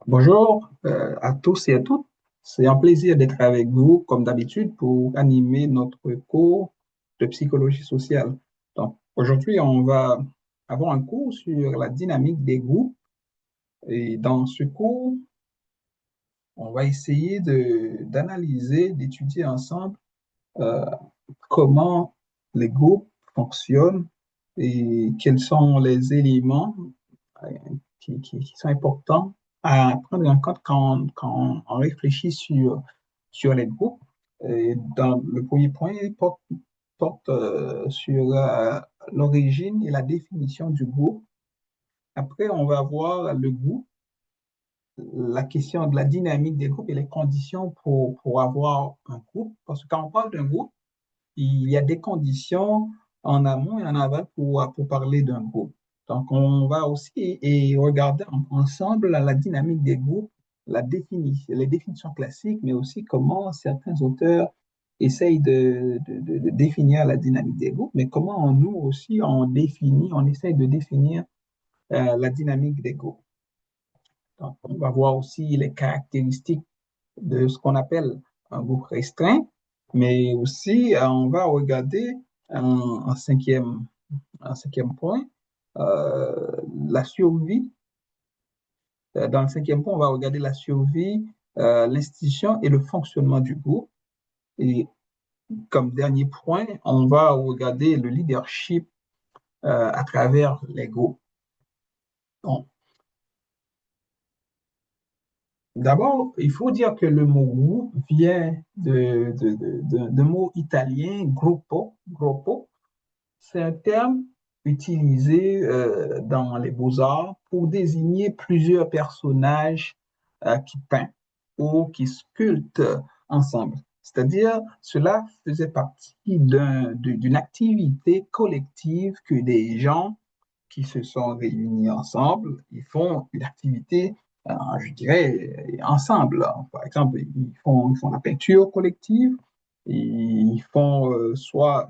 Bonjour à tous et à toutes. C'est un plaisir d'être avec vous, comme d'habitude, pour animer notre cours de psychologie sociale. Donc, aujourd'hui, on va avoir un cours sur la dynamique des groupes. Et dans ce cours, on va essayer d'analyser, d'étudier ensemble euh, comment les groupes fonctionnent et quels sont les éléments euh, qui sont importants à prendre en compte quand on réfléchit sur les groupes. Et dans le premier point, il porte sur l'origine et la définition du groupe. Après, on va voir le groupe, la question de la dynamique des groupes et les conditions pour avoir un groupe. Parce que quand on parle d'un groupe, il y a des conditions en amont et en aval pour parler d'un groupe. Donc, on va aussi regarder ensemble la dynamique des groupes, les définitions classiques, mais aussi comment certains auteurs essayent de définir la dynamique des groupes, mais comment nous aussi on essaye de définir la dynamique des groupes. Donc, on va voir aussi les caractéristiques de ce qu'on appelle un groupe restreint, mais aussi on va regarder en cinquième point la survie. Dans le cinquième point, on va regarder la survie, l'institution et le fonctionnement du groupe. Et comme dernier point, on va regarder le leadership à travers les groupes. Bon, d'abord, il faut dire que le mot groupe vient de mot italien gruppo. C'est un terme utilisé dans les beaux-arts pour désigner plusieurs personnages qui peignent ou qui sculptent ensemble. C'est-à-dire, cela faisait partie d'une activité collective que des gens qui se sont réunis ensemble, ils font une activité, je dirais, ensemble. Par exemple, ils font la peinture collective, ils font soit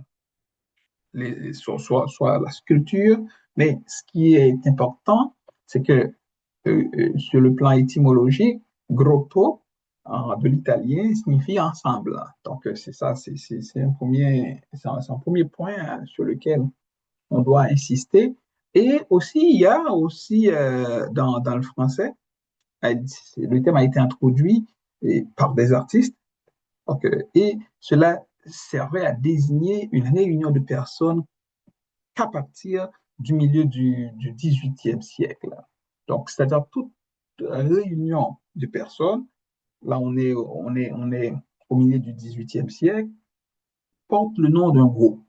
la sculpture, mais ce qui est important, c'est que sur le plan étymologique, gruppo de l'italien signifie ensemble. Donc, c'est ça, c'est un premier point sur lequel on doit insister. Et aussi, il y a aussi dans le français, le thème a été introduit par des artistes, donc, et cela servait à désigner une réunion de personnes qu'à partir du milieu du 18e siècle. Donc, c'est-à-dire toute réunion de personnes, là on est au milieu du 18e siècle, porte le nom d'un groupe.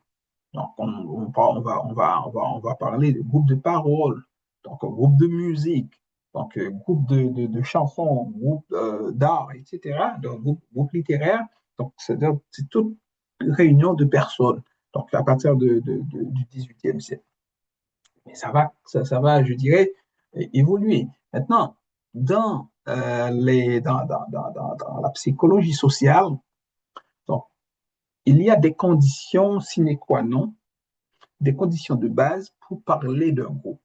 Donc, on va parler de groupe de parole, donc groupe de musique, donc groupe de chansons, groupe d'art, etc. Donc, groupe littéraire. Donc, c'est-à-dire c'est toute réunion de personnes. Donc, à partir du 18e siècle. Mais ça va, je dirais, évoluer. Maintenant, dans la psychologie sociale, donc, il y a des conditions sine qua non, des conditions de base pour parler d'un groupe.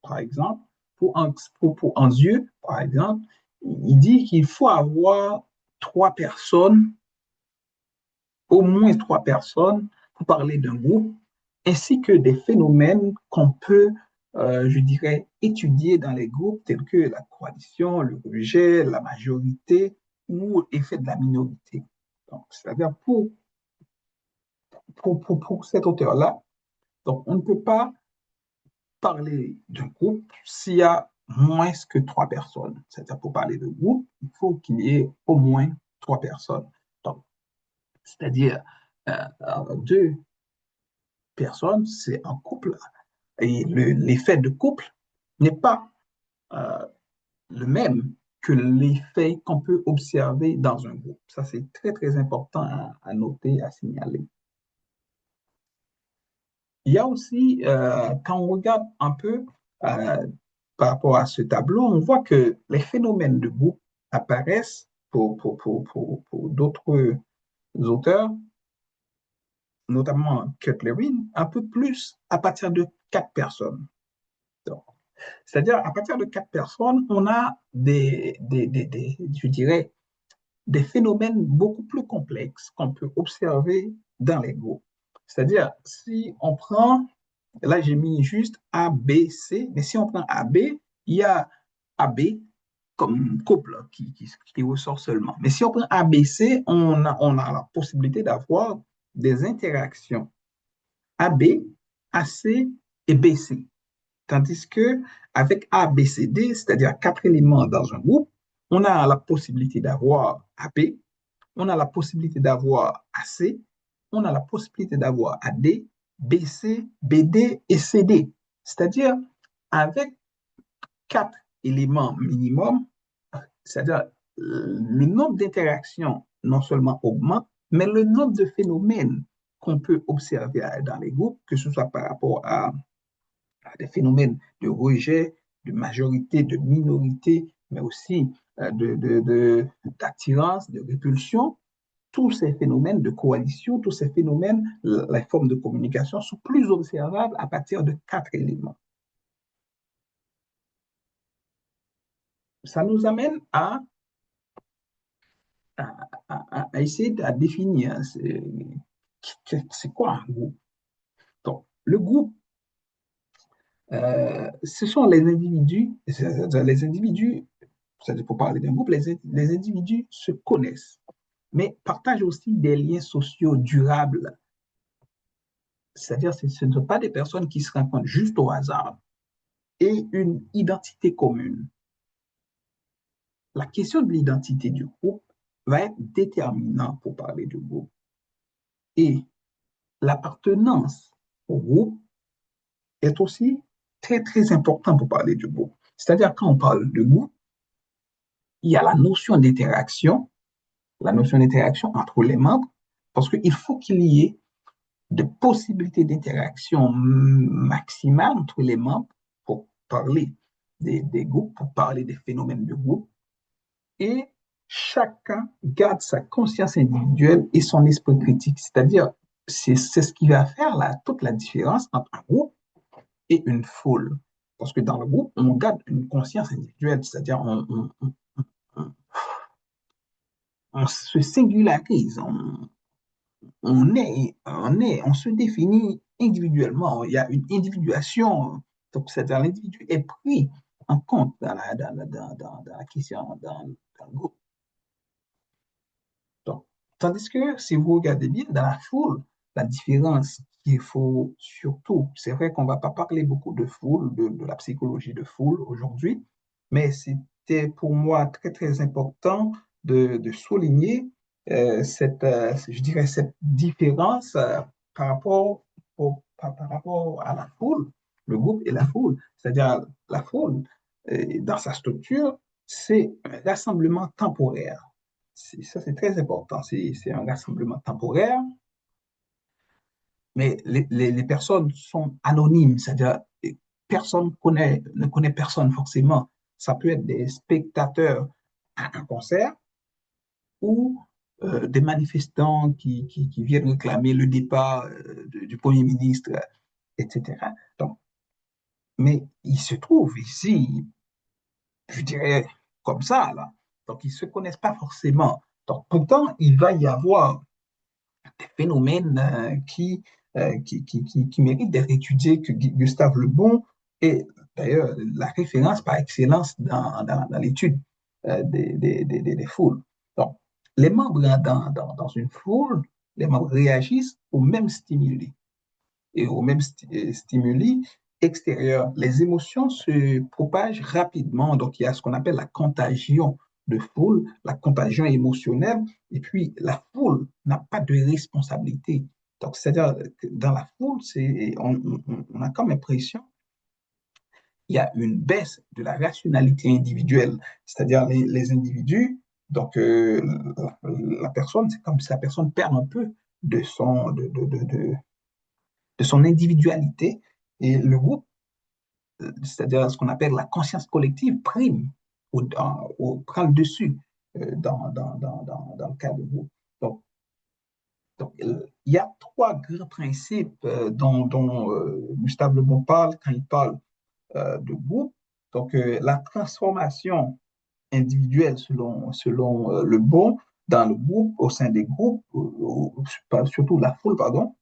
Par exemple, pour un yeux, par exemple, il dit qu'il faut avoir trois personnes, au moins trois personnes, pour parler d'un groupe, ainsi que des phénomènes qu'on peut, je dirais, étudier dans les groupes tels que la coalition, le rejet, la majorité ou l'effet de la minorité. Donc, c'est-à-dire pour cet auteur-là, donc on ne peut pas parler d'un groupe s'il y a moins que trois personnes. C'est-à-dire pour parler de groupe, il faut qu'il y ait au moins trois personnes. Donc, c'est-à-dire deux personnes, c'est un couple. Et l'effet de couple n'est pas euh, le même que l'effet qu'on peut observer dans un groupe. Ça, c'est très, très important à noter, à signaler. Il y a aussi, quand on regarde un peu euh, par rapport à ce tableau, on voit que les phénomènes de groupe apparaissent pour d'autres auteurs, notamment Kurt Lewin, un peu plus à partir de quatre personnes. Donc, C'est-à-dire, à partir de quatre personnes, on a je dirais, des phénomènes beaucoup plus complexes qu'on peut observer dans les groupes. C'est-à-dire, si on prend, là j'ai mis juste A, B, C, mais si on prend A, B, il y a A, B comme couple qui ressort seulement. Mais si on prend A, B, C, on a la possibilité d'avoir des interactions AB, AC et BC. Tandis que avec A, B, C, D, c'est-à-dire quatre éléments dans un groupe, on a la possibilité d'avoir AB, on a la possibilité d'avoir AC, on a la possibilité d'avoir AD, BC, BD et CD. C'est-à-dire, avec quatre éléments minimum, c'est-à-dire le nombre d'interactions non seulement augmente, mais le nombre de phénomènes qu'on peut observer dans les groupes, que ce soit par rapport à des phénomènes de rejet, de majorité, de minorité, mais aussi d'attirance, de répulsion, tous ces phénomènes de coalition, tous ces phénomènes, les formes de communication sont plus observables à partir de quatre éléments. Ça nous amène à essayer de définir c'est quoi un groupe. Donc, le groupe, ce sont les individus, c'est-à-dire pour parler d'un groupe, les individus se connaissent, mais partagent aussi des liens sociaux durables. C'est-à-dire que ce ne sont pas des personnes qui se rencontrent juste au hasard et une identité commune. La question de l'identité du groupe va être déterminante pour parler du groupe. Et l'appartenance au groupe est aussi très, très important pour parler du groupe. C'est-à-dire, quand on parle de groupe, il y a la notion d'interaction entre les membres, parce qu'il faut qu'il y ait de possibilités d'interaction maximale entre les membres pour parler des groupes, pour parler des phénomènes de groupe. Et chacun garde sa conscience individuelle et son esprit critique. C'est-à-dire, c'est ce qui va faire toute la différence entre un groupe et une foule. Parce que dans le groupe, on garde une conscience individuelle, c'est-à-dire on, on se singularise, on se définit individuellement. Il y a une individuation, donc c'est-à-dire l'individu est pris en compte dans la question, dans le groupe. Donc, tandis que si vous regardez bien dans la foule, la différence qu'il faut surtout, c'est vrai qu'on ne va pas parler beaucoup de foule, de la psychologie de foule aujourd'hui, mais c'était pour moi très, très important de souligner je dirais, cette différence par rapport, par rapport à la foule, le groupe et la foule. C'est-à-dire, la foule, dans sa structure, c'est un rassemblement temporaire. Ça, c'est très important. C'est un rassemblement temporaire, mais les personnes sont anonymes, c'est-à-dire personne ne connaît personne forcément. Ça peut être des spectateurs à un concert ou des manifestants qui viennent réclamer le départ du Premier ministre, etc. Donc, mais il se trouve ici, je dirais comme ça, là. Donc, ils ne se connaissent pas forcément. Donc, pourtant, il va y avoir des phénomènes qui méritent d'être étudiés, que Gustave Le Bon est d'ailleurs la référence par excellence dans l'étude des foules. Donc, les membres dans une foule, les membres réagissent aux mêmes stimuli et aux mêmes stimuli extérieurs. Les émotions se propagent rapidement, donc il y a ce qu'on appelle la contagion de foule, la contagion émotionnelle, et puis la foule n'a pas de responsabilité. Donc, c'est-à-dire que dans la foule, on a comme impression qu'il y a une baisse de la rationalité individuelle, c'est-à-dire les individus, donc la personne, c'est comme si la personne perd un peu de de son individualité et le groupe, c'est-à-dire ce qu'on appelle la conscience collective, prime prend le dessus dans le cas de groupe. Donc, il y a trois grands principes dont Gustave Le Bon parle quand il parle de groupe. Donc, la transformation individuelle selon le bon dans le groupe, au sein des groupes, surtout la foule, pardon.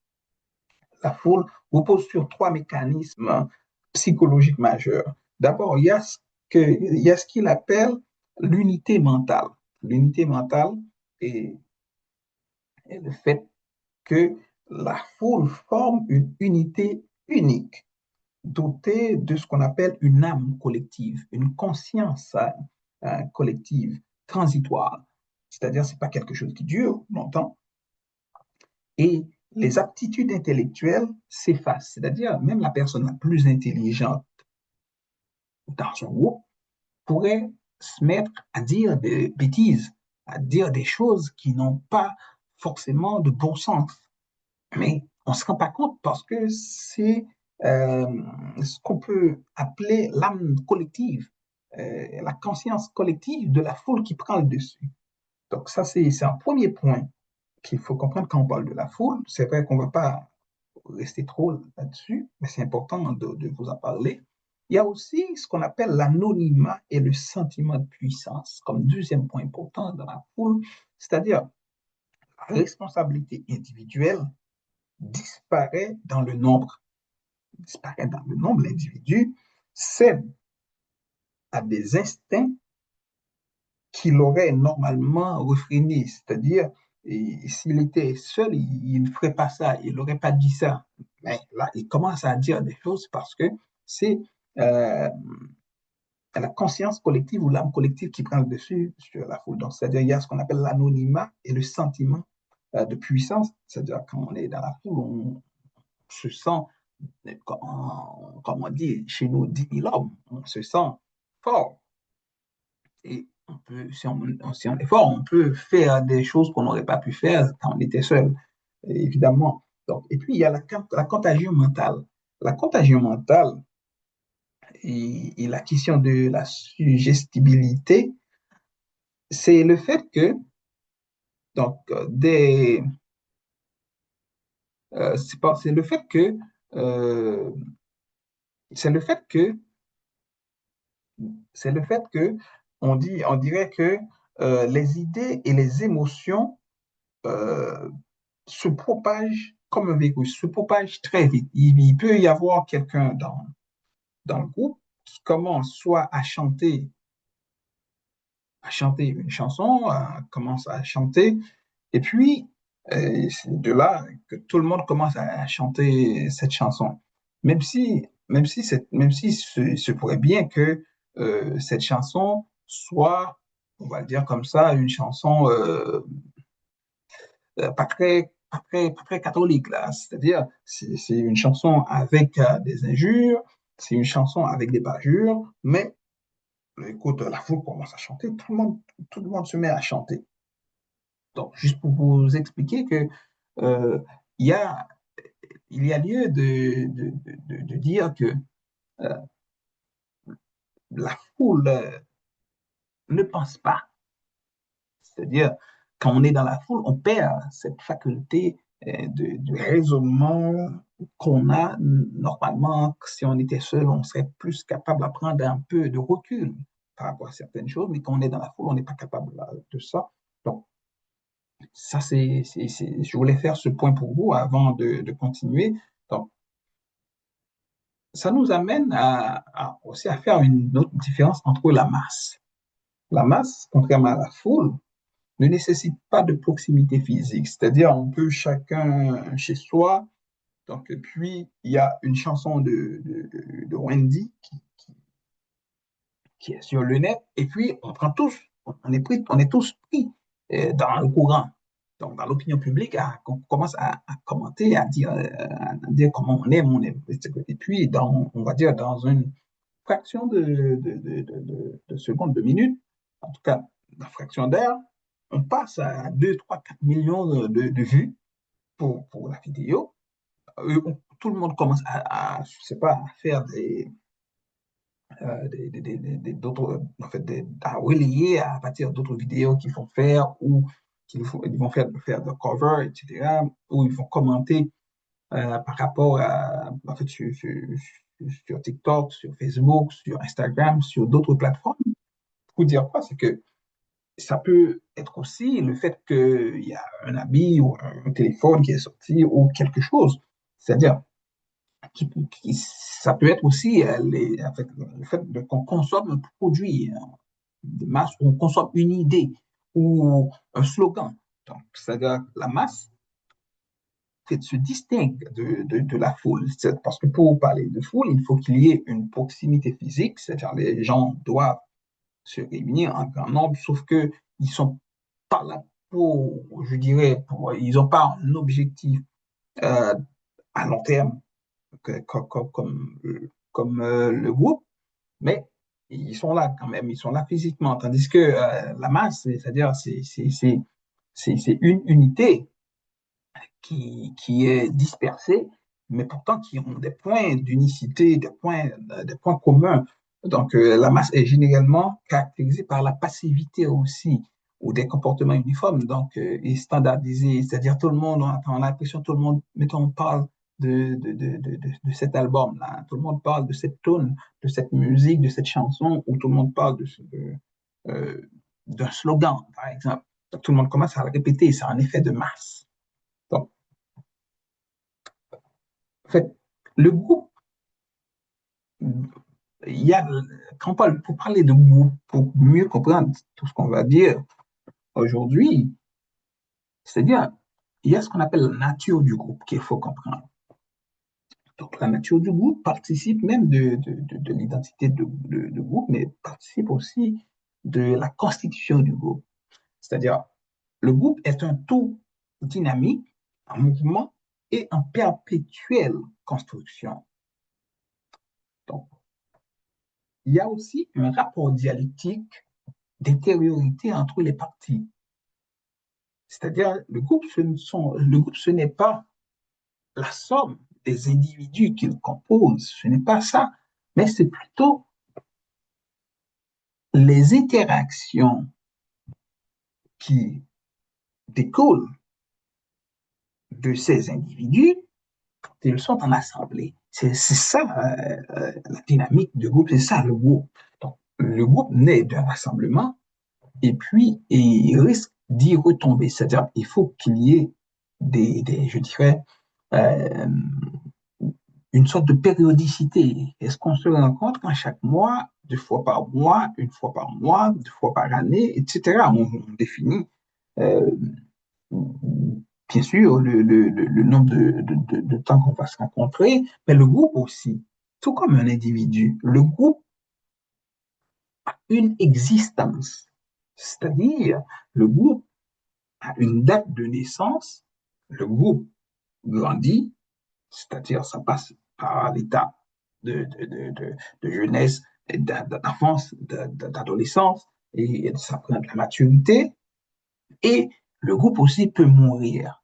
La foule repose sur trois mécanismes psychologiques majeurs. D'abord, il y a ce qu'il appelle l'unité mentale. L'unité mentale est, est le fait que la foule forme une unité unique, dotée de ce qu'on appelle une âme collective, une conscience collective, transitoire. C'est-à-dire, ce n'est pas quelque chose qui dure longtemps. Et les aptitudes intellectuelles s'effacent. C'est-à-dire, même la personne la plus intelligente dans son groupe pourrait se mettre à dire des bêtises, à dire des choses qui n'ont pas forcément de bon sens. Mais on ne se rend pas compte parce que c'est euh, ce qu'on peut appeler l'âme collective, la conscience collective de la foule qui prend le dessus. Donc ça, c'est un premier point qu'il faut comprendre quand on parle de la foule. C'est vrai qu'on ne va pas rester trop là-dessus, mais c'est important de vous en parler. Il y a aussi ce qu'on appelle l'anonymat et le sentiment de puissance comme deuxième point important dans la foule, c'est-à-dire la responsabilité individuelle disparaît dans le nombre, disparaît dans le nombre, l'individu cède à des instincts qu'il aurait normalement réfrénés, c'est-à-dire s'il était seul, il ne ferait pas ça, il n'aurait pas dit ça. Mais là, il commence à dire des choses parce que c'est euh, la conscience collective ou l'âme collective qui prend le dessus sur la foule. Donc, c'est-à-dire il y a ce qu'on appelle l'anonymat et le sentiment de puissance, c'est-à-dire quand on est dans la foule, on se sent, comme on dit chez nous, 10 000 hommes, on se sent fort. Et on peut, si on est fort, on peut faire des choses qu'on n'aurait pas pu faire quand on était seul, évidemment. Donc, et puis, il y a la contagion mentale. La contagion mentale et la question de la suggestibilité, c'est le fait que, donc, c'est le fait que, euh, c'est le fait que, c'est le fait que, on dirait que les idées et les émotions euh, se propage comme un virus, se propage très vite. Il peut y avoir quelqu'un dans le groupe qui commence soit à chanter une chanson, commence à chanter, et puis c'est de là que tout le monde commence à chanter cette chanson. Même si se pourrait bien que cette chanson soit, on va le dire comme ça, une chanson pas très catholique, là. C'est-à-dire, c'est une chanson avec des injures, c'est une chanson avec des bavures, mais écoute, la foule commence à chanter, tout le monde se met à chanter. Donc, juste pour vous expliquer que euh, il y a, il y a lieu de dire que euh, la foule ne pense pas. C'est-à-dire, quand on est dans la foule, on perd cette faculté de raisonnement qu'on a normalement. Si on était seul, on serait plus capable de prendre un peu de recul par rapport à certaines choses, mais quand on est dans la foule, on n'est pas capable de ça. Donc, ça, je voulais faire ce point pour vous avant de continuer. Donc, ça nous amène aussi à faire une autre différence entre la masse. La masse, contrairement à la foule, ne nécessite pas de proximité physique. C'est-à-dire, on peut chacun chez soi. Donc, et puis, il y a une chanson de Wendy qui est sur le net. Et puis, on prend tous, on est tous pris dans le courant. Donc, dans l'opinion publique, on commence à commenter, à dire comment on aime. Et puis, on va dire, dans une fraction de secondes, de minutes, en tout cas, la fraction d'heure, on passe à 2 3 4 millions de vues pour la vidéo. Tout le monde commence je sais pas, à faire d'autres, en fait, à relayer à partir d'autres vidéos qu'ils vont faire ou ils vont faire de cover, etc., ou ils vont commenter par rapport à, en fait, sur TikTok, sur Facebook, sur Instagram, sur d'autres plateformes. Pour dire quoi? C'est que ça peut être aussi le fait qu'il y a un habit ou un téléphone qui est sorti ou quelque chose. C'est-à-dire, ça peut être aussi en fait, le fait qu'on consomme un produit de masse, ou on consomme une idée ou un slogan. Donc, c'est-à-dire la masse fait, se distingue de la foule. Parce que pour parler de foule, il faut qu'il y ait une proximité physique, c'est-à-dire les gens doivent se réunir en grand nombre, sauf que ils sont pas là pour, je dirais, ils n'ont pas un objectif euh, à long terme comme le groupe, mais ils sont là quand même, ils sont là physiquement, tandis que la masse, c'est-à-dire c'est une unité qui est dispersée, mais pourtant qui ont des points d'unicité, des points communs. Donc, la masse est généralement caractérisée par la passivité aussi, ou des comportements uniformes, donc, et standardisés. C'est-à-dire, tout le monde, on a l'impression, tout le monde, mettons, on parle de cet album-là, tout le monde parle de cette tune, de cette musique, de cette chanson, ou tout le monde parle euh, d'un slogan, par exemple. Donc, tout le monde commence à le répéter, c'est un effet de masse. Donc, en fait, le groupe, il y a, quand on parle, pour parler de groupe, pour mieux comprendre tout ce qu'on va dire aujourd'hui, c'est-à-dire, il y a ce qu'on appelle la nature du groupe qu'il faut comprendre. Donc, la nature du groupe participe même de l'identité de groupe, mais participe aussi de la constitution du groupe. C'est-à-dire, le groupe est un tout dynamique, en mouvement et en perpétuelle construction. Donc, il y a aussi un rapport dialectique d'intériorité entre les parties. C'est-à-dire, le groupe, ce n'est pas la somme des individus qu'il compose, ce n'est pas ça, mais c'est plutôt les interactions qui découlent de ces individus quand ils sont en assemblée. C'est ça la dynamique du groupe, c'est ça le groupe. Donc, le groupe naît d'un rassemblement et puis il risque d'y retomber. C'est-à-dire qu'il faut qu'il y ait je dirais, euh, une sorte de périodicité. Est-ce qu'on se rencontre quand chaque mois, 2 fois par mois, 1 fois par mois, 2 fois par année, etc. On définit euh, bien sûr le nombre de temps qu'on va se rencontrer, mais le groupe aussi, tout comme un individu. Le groupe a une existence, c'est-à-dire le groupe à une date de naissance, le groupe grandit, c'est-à-dire ça passe par l'état de jeunesse, d'enfance, d'adolescence, et ça prend de la maturité, et le groupe aussi peut mourir.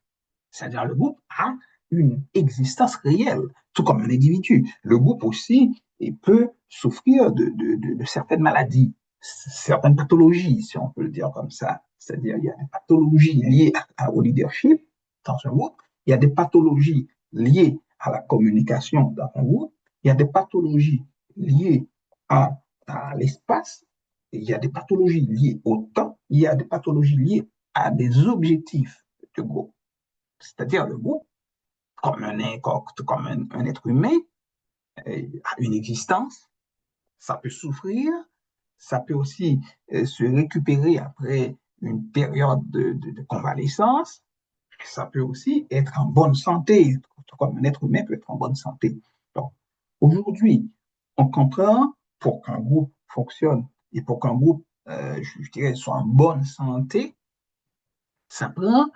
C'est-à-dire le groupe a une existence réelle, tout comme un individu. Le groupe aussi il peut souffrir de certaines maladies, certaines pathologies, si on peut le dire comme ça. C'est-à-dire il y a des pathologies liées au leadership dans un groupe, il y a des pathologies liées à la communication dans un groupe, il y a des pathologies liées à l'espace, il y a des pathologies liées au temps, il y a des pathologies liées à des objectifs de groupe. C'est-à-dire le groupe, comme un être humain, a une existence, ça peut souffrir, ça peut aussi se récupérer après une période de convalescence, ça peut aussi être en bonne santé, comme un être humain peut être en bonne santé. Donc, aujourd'hui, on comprend pour qu'un groupe fonctionne et pour qu'un groupe, je dirais, soit en bonne santé, ça prend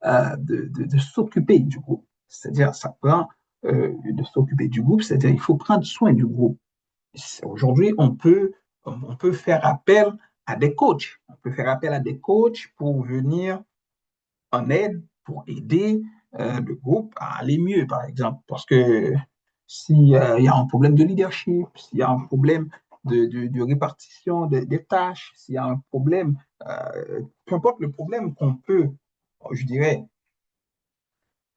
de s'occuper du groupe. C'est-à-dire, ça prend de s'occuper du groupe, c'est-à-dire, il faut prendre soin du groupe. Aujourd'hui, on peut faire appel à des coachs. On peut faire appel à des coachs pour venir en aide, pour aider le groupe à aller mieux, par exemple. Parce que s'il y a un problème de leadership, s'il y a un problème de répartition des tâches, s'il y a un problème, peu importe le problème qu'on peut, je dirais,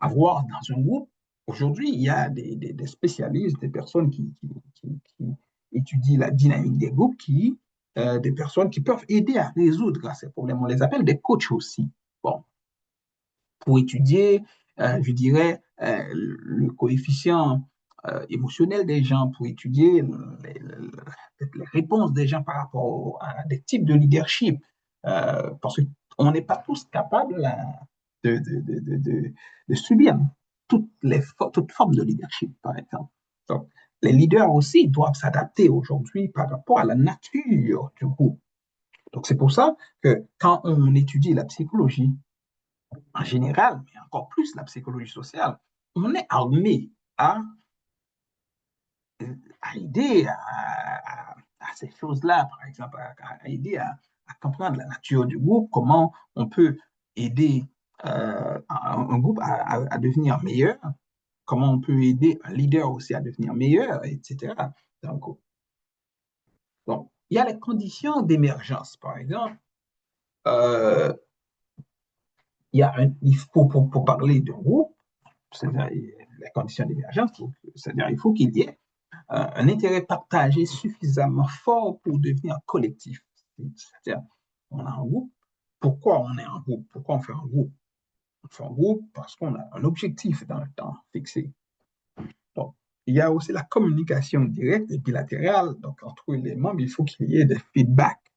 avoir dans un groupe, Aujourd'hui, il y a des spécialistes, des personnes qui étudient la dynamique des groupes, des personnes qui peuvent aider à résoudre ces problèmes. On les appelle des coachs aussi. Bon, pour étudier, je dirais, le coefficient émotionnel des gens, pour étudier les réponses des gens par rapport à des types de leadership. Parce qu'on n'est pas tous capables de subir toute forme de leadership, par exemple. Donc, les leaders aussi doivent s'adapter aujourd'hui par rapport à la nature du groupe. Donc, c'est pour ça que quand on étudie la psychologie, en général, mais encore plus la psychologie sociale, on est armé à, à aider à ces choses-là, par exemple, à aider à comprendre la nature du groupe, comment on peut aider un groupe à devenir meilleur, comment on peut aider un leader aussi à devenir meilleur, etc. Donc, donc il y a les conditions d'émergence, par exemple. Euh, il faut, pour parler d'un groupe, c'est-à-dire les conditions d'émergence, c'est-à-dire il faut qu'il y ait un intérêt partagé suffisamment fort pour devenir collectif. C'est-à-dire, on a un groupe. Pourquoi on est un groupe? Pourquoi on fait un groupe? On fait un groupe parce qu'on a un objectif dans le temps fixé. Donc, il y a aussi la communication directe et bilatérale. Donc, entre les membres, il faut qu'il y ait des feedbacks.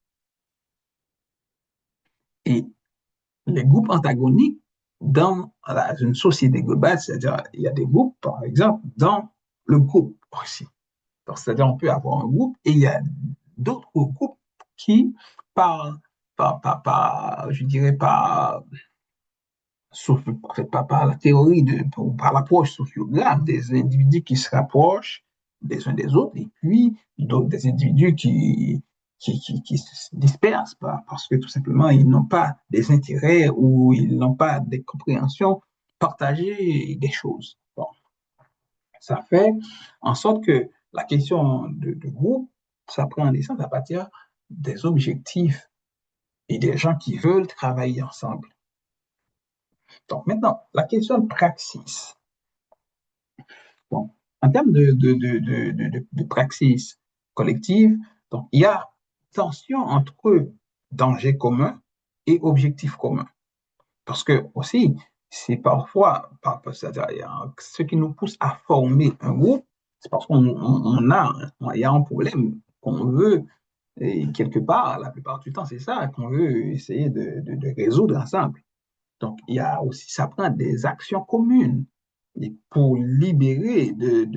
Et les groupes antagoniques dans une société globale, c'est-à-dire, il y a des groupes, par exemple, dans le groupe aussi. C'est-à-dire, on peut avoir un groupe et il y a d'autres groupes qui, par, je dirais, en fait, par la théorie, par l'approche sociographe, des individus qui se rapprochent des uns des autres et puis d'autres, des individus qui se dispersent parce que tout simplement, ils n'ont pas des intérêts ou ils n'ont pas des compréhensions partagées des choses. Bon, ça fait en sorte que la question de groupe, ça prend naissance à partir des objectifs et des gens qui veulent travailler ensemble. Donc maintenant, la question de praxis. Donc, en termes de praxis collective, donc, il y a tension entre danger commun et objectif commun. Parce que aussi, c'est parfois, c'est-à-dire, ce qui nous pousse à former un groupe, c'est parce il y a un problème qu'on veut, et quelque part, la plupart du temps, c'est ça qu'on veut essayer de résoudre ensemble. Donc, il y a aussi, ça prend des actions communes et pour libérer de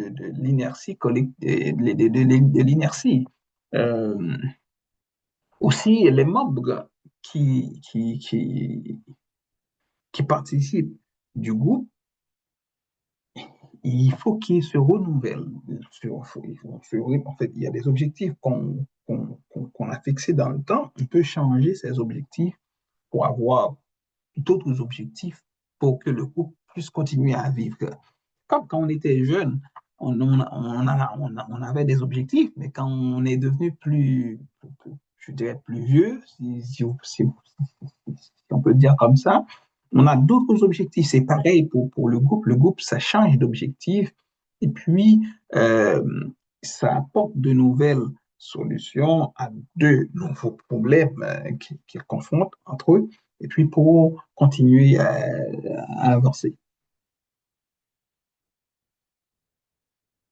l'inertie collective, de l'inertie. Euh, aussi, les membres qui participent du groupe, il faut qu'ils se renouvellent. En fait, il y a des objectifs qu'on a fixés dans le temps. On peut changer ces objectifs pour avoir d'autres objectifs pour que le groupe puisse continuer à vivre. Comme quand on était jeune, on avait des objectifs, mais quand on est devenu je dirais plus vieux, si on peut dire comme ça, on a d'autres objectifs. C'est pareil pour le groupe. Le groupe, ça change d'objectif et puis euh, ça apporte de nouvelles solutions à de nouveaux problèmes qu'ils confrontent entre eux et puis pour continuer à avancer.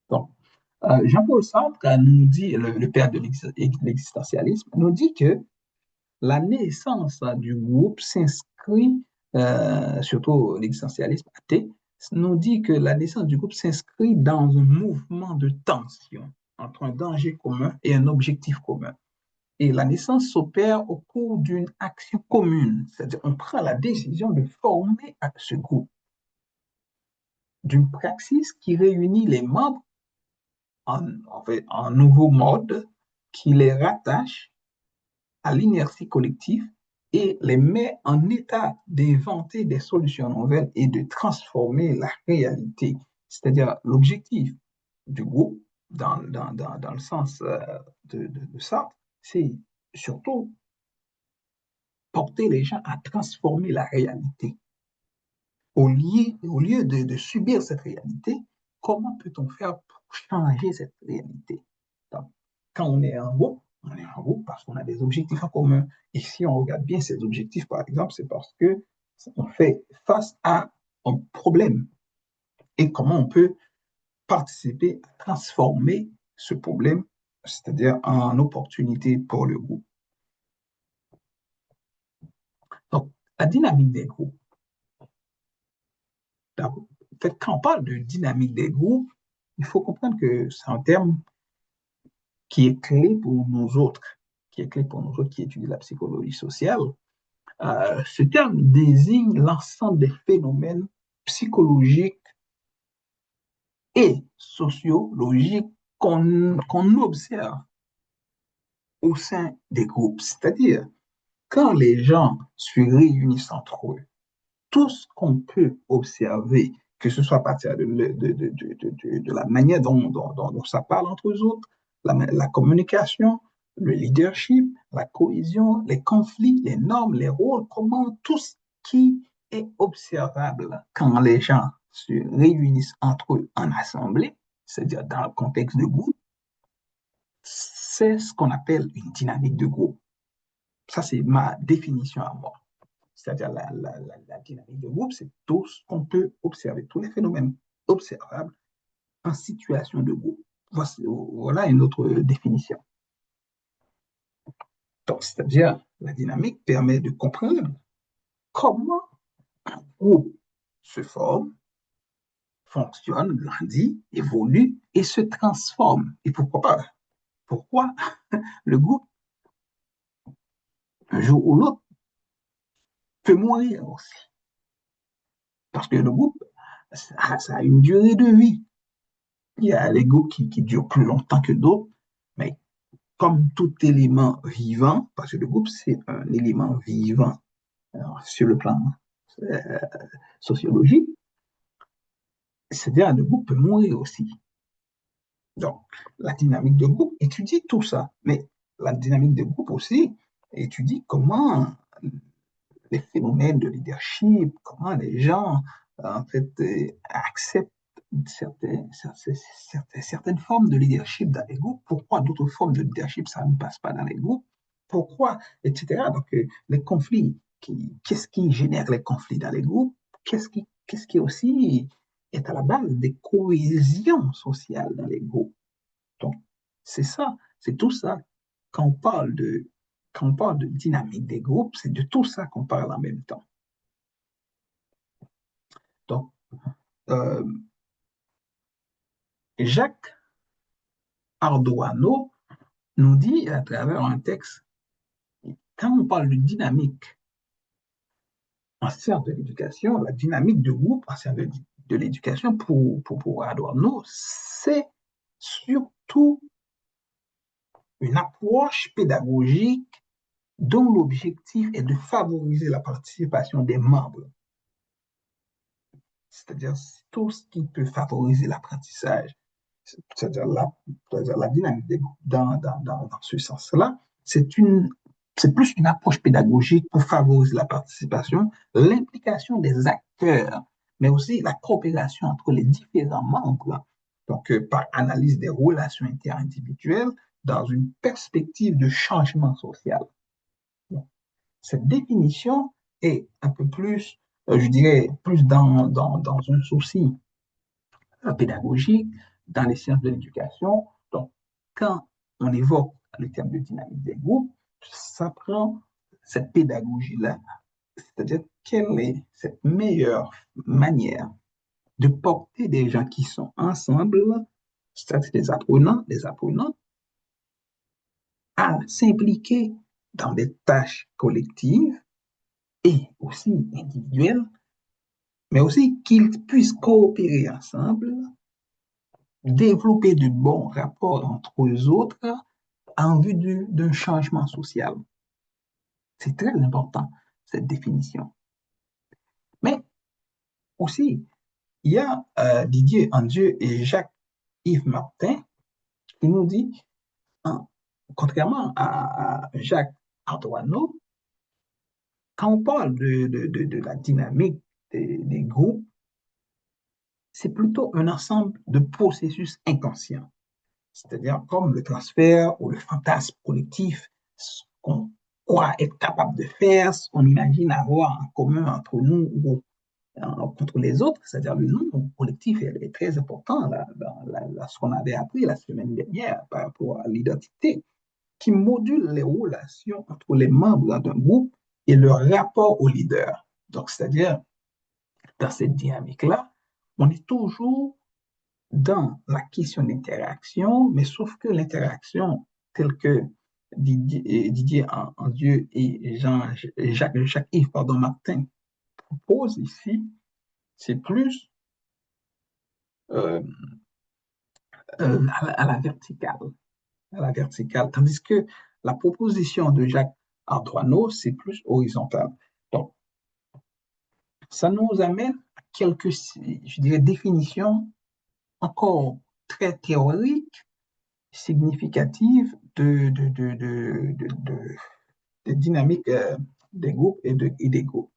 Donc, Jean-Paul Sartre nous dit, le père de l'existentialisme, nous dit que la naissance du groupe s'inscrit, surtout l'existentialisme athée, nous dit que la naissance du groupe s'inscrit dans un mouvement de tension entre un danger commun et un objectif commun. Et la naissance s'opère au cours d'une action commune, c'est-à-dire on prend la décision de former ce groupe, d'une praxis qui réunit les membres en fait, un nouveau mode qui les rattache à l'inertie collective et les met en état d'inventer des solutions nouvelles et de transformer la réalité. C'est-à-dire l'objectif du groupe, dans le sens de ça, c'est surtout porter les gens à transformer la réalité. au lieu de subir cette réalité, comment peut-on faire pour changer cette réalité? Donc, quand on est en groupe parce qu'on a des objectifs en commun. Et si on regarde bien ces objectifs, par exemple, c'est parce que on fait face à un problème et comment on peut participer à transformer ce problème, c'est-à-dire en opportunité pour le groupe. Donc, la dynamique des groupes. En fait, quand on parle de dynamique des groupes, il faut comprendre que c'est un terme qui est clé pour nous autres, qui est clé pour nous autres qui étudient la psychologie sociale. Ce terme désigne l'ensemble des phénomènes psychologiques et sociologiques qu'on observe au sein des groupes. C'est-à-dire, quand les gens se réunissent entre eux, tout ce qu'on peut observer, que ce soit à partir de la manière dont ça parle entre eux autres, la communication, le leadership, la cohésion, les conflits, les normes, les rôles, comment tout ce qui est observable quand les gens se réunissent entre eux en assemblée, c'est-à-dire dans le contexte de groupe, c'est ce qu'on appelle une dynamique de groupe. Ça, c'est ma définition à moi. C'est-à-dire la dynamique de groupe, c'est tout ce qu'on peut observer, tous les phénomènes observables en situation de groupe. Voilà une autre définition. Donc, c'est-à-dire, la dynamique permet de comprendre comment un groupe se forme, fonctionne, grandit, évolue et se transforme. Et pourquoi pas? Pourquoi le groupe, un jour ou l'autre, peut mourir aussi? Parce que le groupe, ça a une durée de vie. Il y a les groupes qui durent plus longtemps que d'autres, mais comme tout élément vivant, parce que le groupe, c'est un élément vivant sur le plan euh, sociologique, c'est-à-dire le groupe peut mourir aussi. Donc, la dynamique de groupe étudie tout ça, mais la dynamique de groupe aussi étudie comment les phénomènes de leadership, comment les gens, en fait, acceptent certaines formes de leadership dans les groupes, pourquoi d'autres formes de leadership, ça ne passe pas dans les groupes, pourquoi, etc. Donc, les conflits, qu'est-ce qui génère les conflits dans les groupes, qu'est-ce qui aussi est à la base des cohésions sociales dans les groupes. Donc, c'est ça, c'est tout ça. Quand on parle de, quand on parle de dynamique des groupes, c'est de tout ça qu'on parle en même temps. Donc, euh, Jacques Ardoano nous dit à travers un texte, quand on parle de dynamique en sciences de l'éducation, la dynamique de groupe en sciences de l'éducation pour Adorno, c'est surtout une approche pédagogique dont l'objectif est de favoriser la participation des membres, c'est-à-dire tout ce qui peut favoriser l'apprentissage, c'est-à-dire la dynamique des groupes dans ce sens-là, c'est plus une approche pédagogique pour favoriser la participation, l'implication des acteurs, mais aussi la coopération entre les différents membres. Donc, par analyse des relations interindividuelles dans une perspective de changement social. Donc, cette définition est un peu plus, je dirais, plus dans un souci pédagogique, dans les sciences de l'éducation. Donc, quand on évoque le terme de dynamique des groupes, ça prend cette pédagogie-là, c'est-à-dire quelle est cette meilleure manière de porter des gens qui sont ensemble, c'est-à-dire des apprenants, à s'impliquer dans des tâches collectives et aussi individuelles, mais aussi qu'ils puissent coopérer ensemble, développer de bons rapports entre eux autres en vue d'un changement social. C'est très important, cette définition. Mais aussi, il y a Didier Andieu et Jacques-Yves Martin qui nous dit, hein, contrairement à Jacques Ardoino, quand on parle de la dynamique des groupes, c'est plutôt un ensemble de processus inconscients, c'est-à-dire comme le transfert ou le fantasme collectif, ce qu'on croit être capable de faire, ce qu'on imagine avoir en commun entre nous ou contre les autres, c'est-à-dire le nombre collectif est très important là, dans ce qu'on avait appris la semaine dernière par rapport à l'identité, qui module les relations entre les membres d'un groupe et leur rapport au leader. Donc, c'est-à-dire, dans cette dynamique-là, on est toujours dans la question d'interaction, mais sauf que l'interaction telle que Didier en Dieu et Jacques-Yves Martin propose ici, c'est plus euh, à la verticale, tandis que la proposition de Jacques Ardoineau, c'est plus horizontal. Donc, ça nous amène à quelques, je dirais, définitions encore très théoriques, significatives de dynamique des groupes et des groupes.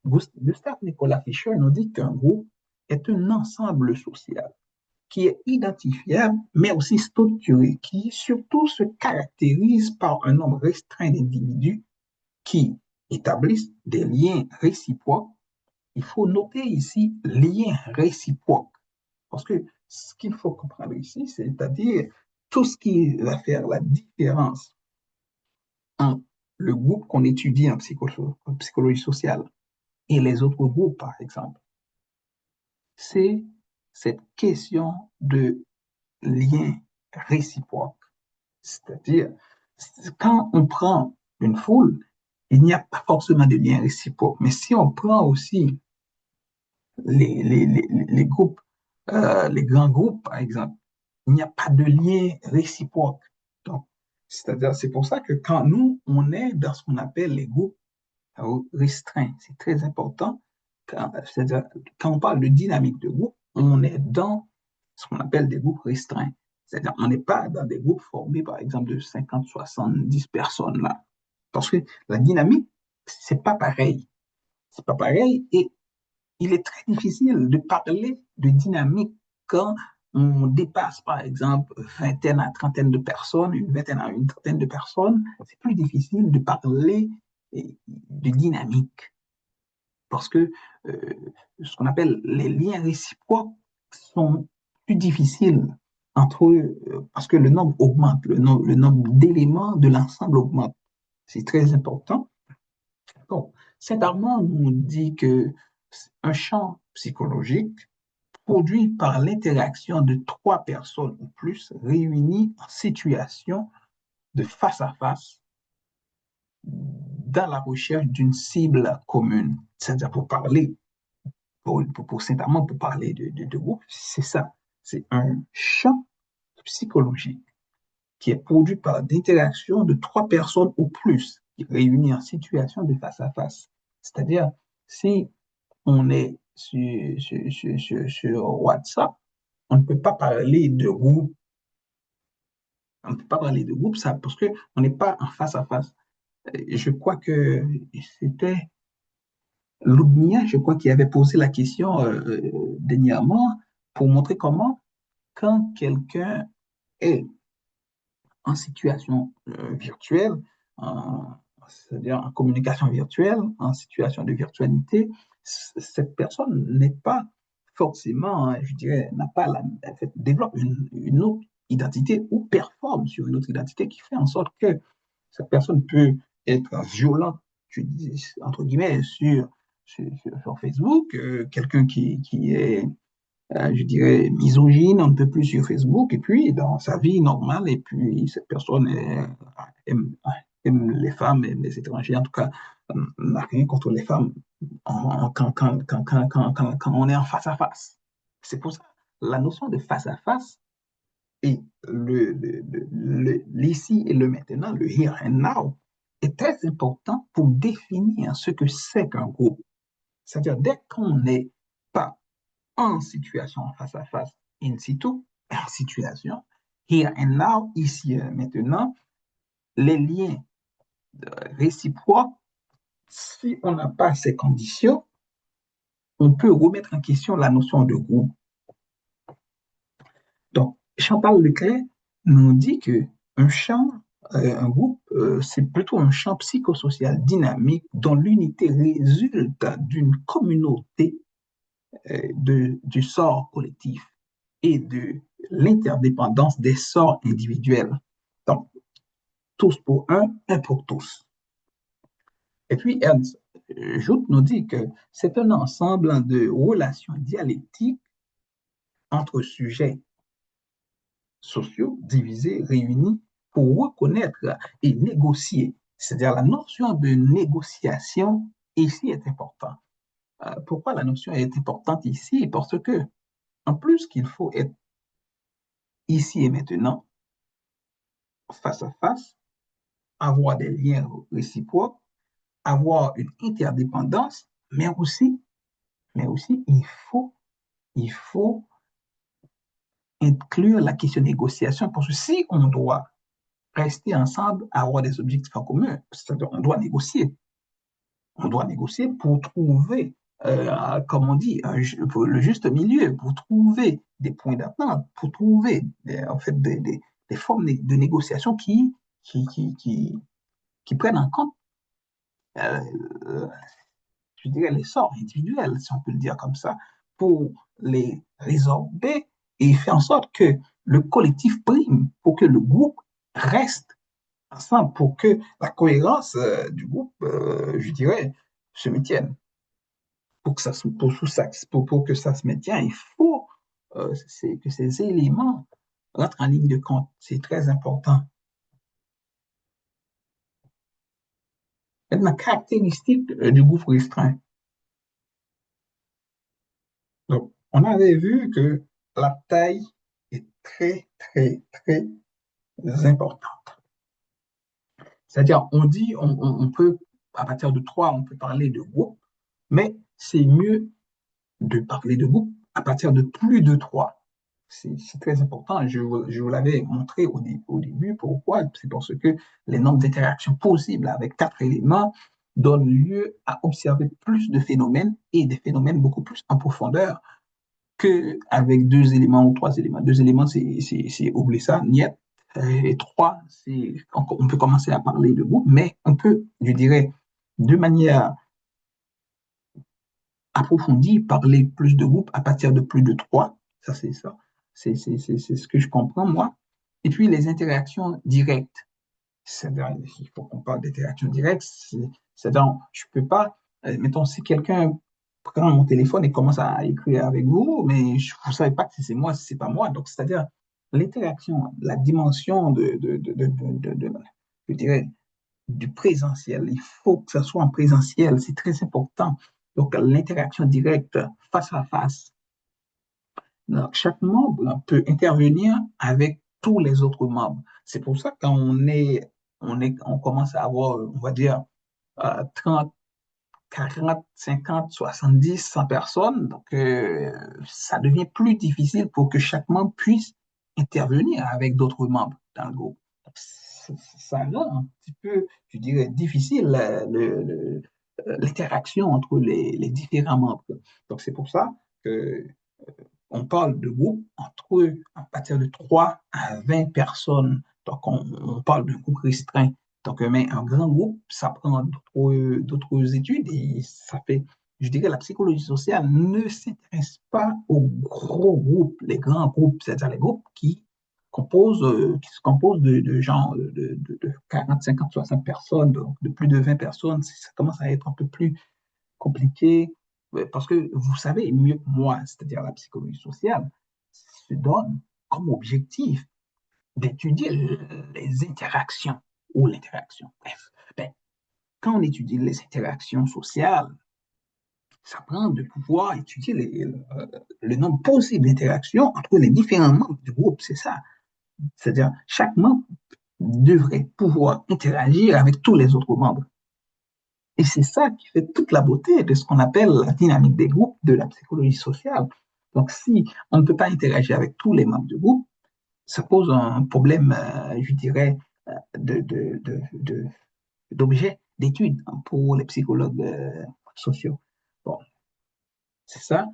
Gustave Nicolas Fischer nous dit qu'un groupe est un ensemble social qui est identifiable, mais aussi structuré, qui surtout se caractérise par un nombre restreint d'individus qui établissent des liens réciproques. Il faut noter ici liens réciproques, parce que ce qu'il faut comprendre ici, c'est-à-dire tout ce qui va faire la différence entre le groupe qu'on étudie en psychologie sociale et les autres groupes, par exemple, c'est cette question de lien réciproque. C'est-à-dire, quand on prend une foule, il n'y a pas forcément de lien réciproque. Mais si on prend aussi les groupes, les grands groupes, par exemple, il n'y a pas de lien réciproque. Donc, c'est-à-dire, c'est pour ça que quand nous, on est dans ce qu'on appelle les groupes restreints, c'est très important. C'est-à-dire, quand on parle de dynamique de groupe, on est dans ce qu'on appelle des groupes restreints. C'est-à-dire, on n'est pas dans des groupes formés, par exemple, de 50, 70 personnes là. Parce que la dynamique, c'est pas pareil. C'est pas pareil et il est très difficile de parler de dynamique quand on dépasse, par exemple, vingtaine à trentaine de personnes, une vingtaine à une trentaine de personnes. C'est plus difficile de parler de dynamique parce que ce qu'on appelle les liens réciproques sont plus difficiles entre eux parce que le nombre augmente, le nombre d'éléments de l'ensemble augmente. C'est très important. Bon, Saint-Armand nous dit que un champ psychologique produit par l'interaction de trois personnes ou plus réunies en situation de face à face dans la recherche d'une cible commune. C'est-à-dire pour parler, pour Saint-Amand, pour parler de groupe, c'est ça. C'est un champ psychologique qui est produit par l'interaction de trois personnes ou plus réunies en situation de face à face. C'est-à-dire, si on est sur WhatsApp, on ne peut pas parler de groupe. On ne peut pas parler de groupe, ça, parce qu'on n'est pas en face à face. Je crois que c'était Loudnia, je crois, qui avait posé la question dernièrement pour montrer comment, quand quelqu'un est en situation virtuelle, c'est-à-dire en communication virtuelle, en situation de virtualité, cette personne n'est pas forcément, je dirais, n'a pas en fait, développe une autre identité ou performe sur une autre identité qui fait en sorte que cette personne peut être violente, je dis, entre guillemets, sur Facebook, quelqu'un qui est je dirais, misogyne un peu plus sur Facebook, et puis dans sa vie normale, et puis cette personne aime, aime les femmes, aime les étrangers, en tout cas, n'a rien contre les femmes quand on est en face à face. C'est pour ça, la notion de face à face et l'ici et le maintenant, le here and now, est très important pour définir ce que c'est qu'un groupe. C'est-à-dire, dès qu'on n'est pas en situation face à face, in situ, en situation, here and now, ici et maintenant, les liens réciproques, si on n'a pas ces conditions, on peut remettre en question la notion de groupe. Donc, Chantal Leclerc nous dit que un champ, un groupe, c'est plutôt un champ psychosocial dynamique dont l'unité résulte d'une communauté du sort collectif et de l'interdépendance des sorts individuels. Donc, tous pour un pour tous. Et puis, Ernst Jout nous dit que c'est un ensemble de relations dialectiques entre sujets sociaux divisés, réunis pour reconnaître et négocier. C'est-à-dire la notion de négociation ici est importante. Pourquoi la notion est importante ici? Parce que, en plus qu'il faut être ici et maintenant, face à face, avoir des liens réciproques, avoir une interdépendance, mais aussi il faut inclure la question de négociation, parce que si on doit rester ensemble, avoir des objectifs en commun, c'est-à-dire on doit négocier. On doit négocier pour trouver, comme on dit, le juste milieu, pour trouver des points d'attente, pour trouver en fait des formes de négociation qui prennent en compte, euh, je dirais, les sorts individuels, si on peut le dire comme ça, pour les résorber et faire en sorte que le collectif prime, pour que le groupe reste ensemble, pour que la cohérence du groupe, je dirais, se maintienne. Pour que ça se maintienne, il faut que ces éléments rentrent en ligne de compte. C'est très important. Maintenant, caractéristique du groupe restreint. Donc, on avait vu que la taille est très, très, très importante. C'est-à-dire, on dit, on peut, à partir de 3, on peut parler de groupe, mais c'est mieux de parler de groupe à partir de plus de 3. C'est très important. Je vous l'avais montré au début. Pourquoi? C'est parce que les nombres d'interactions possibles avec 4 éléments donnent lieu à observer plus de phénomènes et des phénomènes beaucoup plus en profondeur qu'avec 2 éléments ou 3 éléments. 2 éléments, c'est oublier ça, niet. Et 3, on peut commencer à parler de groupe, mais on peut, je dirais, de manière approfondie, parler plus de groupes à partir de plus de 3. Ça, c'est ça. C'est ce que je comprends, moi. Et puis, les interactions directes. C'est-à-dire, il faut qu'on parle d'interactions directes. C'est-à-dire, je ne peux pas, mettons, si quelqu'un prend mon téléphone et commence à écrire avec vous, mais vous ne savez pas que c'est moi, si ce n'est pas moi. Donc, c'est-à-dire, l'interaction, la dimension je dirais, du présentiel. Il faut que ça soit en présentiel, c'est très important. Donc, l'interaction directe face à face. Donc, chaque membre peut intervenir avec tous les autres membres. C'est pour ça que quand on commence à avoir, on va dire, 30, 40, 50, 70, 100 personnes, donc ça devient plus difficile pour que chaque membre puisse intervenir avec d'autres membres dans le groupe. Donc, ça rend un petit peu, je dirais, difficile l'interaction entre les différents membres. Donc, c'est pour ça que on parle de groupe à partir de 3 à 20 personnes. Donc, on parle d'un groupe restreint. Donc, mais un grand groupe, ça prend d'autres études et ça fait, je dirais, la psychologie sociale ne s'intéresse pas aux gros groupes, les grands groupes, c'est-à-dire les groupes qui se composent de gens de 40, 50, 60 personnes, donc de plus de 20 personnes. Ça commence à être un peu plus compliqué, parce que vous savez mieux que moi, c'est-à-dire la psychologie sociale, se donne comme objectif d'étudier les interactions ou l'interaction. Bref, ben, quand on étudie les interactions sociales, ça prend de pouvoir étudier le nombre possible d'interactions entre les différents membres du groupe, c'est ça. C'est-à-dire, chaque membre devrait pouvoir interagir avec tous les autres membres. Et c'est ça qui fait toute la beauté de ce qu'on appelle la dynamique des groupes de la psychologie sociale. Donc, si on ne peut pas interagir avec tous les membres du groupe, ça pose un problème, je dirais, d'objet d'étude pour les psychologues sociaux. Bon. C'est ça.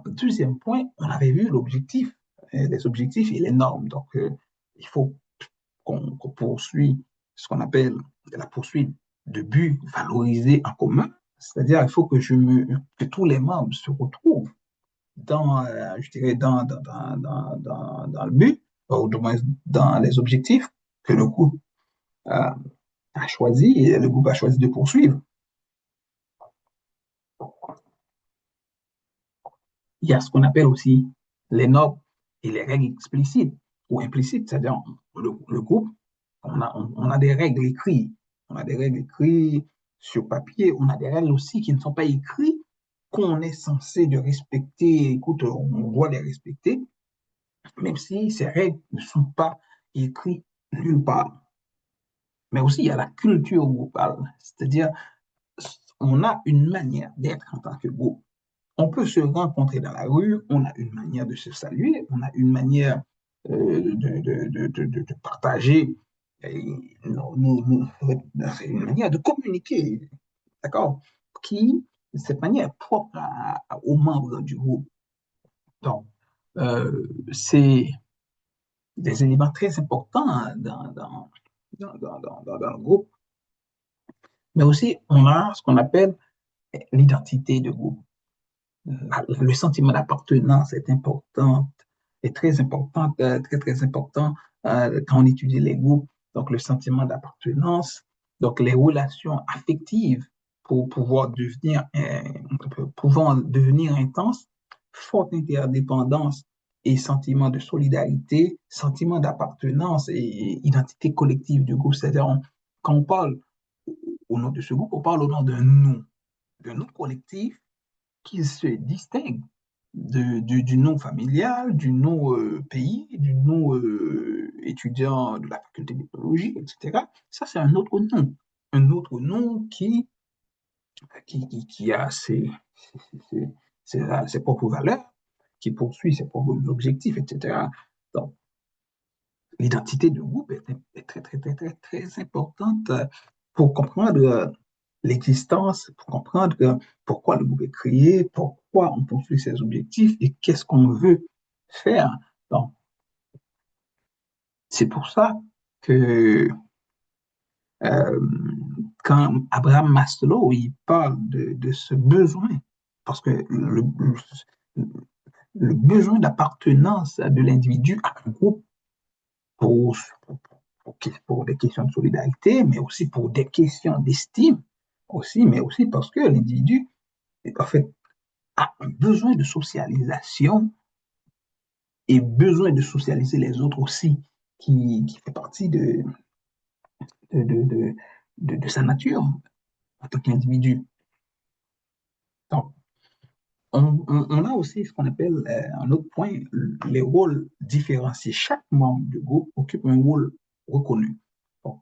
Deuxième point, on avait vu l'objectif, les objectifs et les normes. Donc, il faut qu'on poursuit ce qu'on appelle la poursuite de buts valorisés en commun. C'est-à-dire, il faut que tous les membres se retrouvent je dirais, dans le but, ou du moins dans les objectifs que le groupe a, a choisi et le groupe a choisi de poursuivre. Il y a ce qu'on appelle aussi les normes et les règles explicites ou implicites, c'est-à-dire le groupe, on a des règles écrites, on a des règles écrites sur papier, on a des règles aussi qui ne sont pas écrites, qu'on est censé de respecter, écoute, on doit les respecter, même si ces règles ne sont pas écrites nulle part. Mais aussi, il y a la culture groupale, c'est-à-dire on a une manière d'être en tant que groupe. On peut se rencontrer dans la rue, on a une manière de se saluer, on a une manière de partager, une manière de communiquer, d'accord, cette manière est propre aux membres du groupe. Donc, c'est des éléments très importants dans le groupe. Mais aussi, on a ce qu'on appelle l'identité de groupe. Le sentiment d'appartenance est important, est très important, très important quand on étudie les groupes. Donc, le sentiment d'appartenance, donc les relations affectives pour pouvant devenir intenses, forte interdépendance et sentiment de solidarité, sentiment d'appartenance et identité collective du groupe. C'est-à-dire, quand on parle au nom de ce groupe, on parle au nom d'un nous collectif qui se distingue du nom familial, du nom pays, du nom étudiant de la faculté de biologie, etc. Ça, c'est un autre nom. Un autre nom qui a ses propres valeurs, qui poursuit ses propres objectifs, etc. Donc, l'identité de groupe est très, très, très, très, très importante pour comprendre l'existence, pour comprendre pourquoi le groupe est créé, pourquoi on poursuit ses objectifs et qu'est-ce qu'on veut faire. Donc, c'est pour ça que euh, quand Abraham Maslow il parle de ce besoin, parce que le besoin d'appartenance de l'individu à un groupe pour, pour des questions de solidarité, mais aussi pour des questions d'estime, aussi, mais aussi parce que l'individu, en fait, a un besoin de socialisation et besoin de socialiser les autres aussi, qui fait partie de, de, de, de sa nature en tant qu'individu. Donc, on a aussi ce qu'on appelle un autre point, les rôles différenciés. Chaque membre du groupe occupe un rôle reconnu. Bon,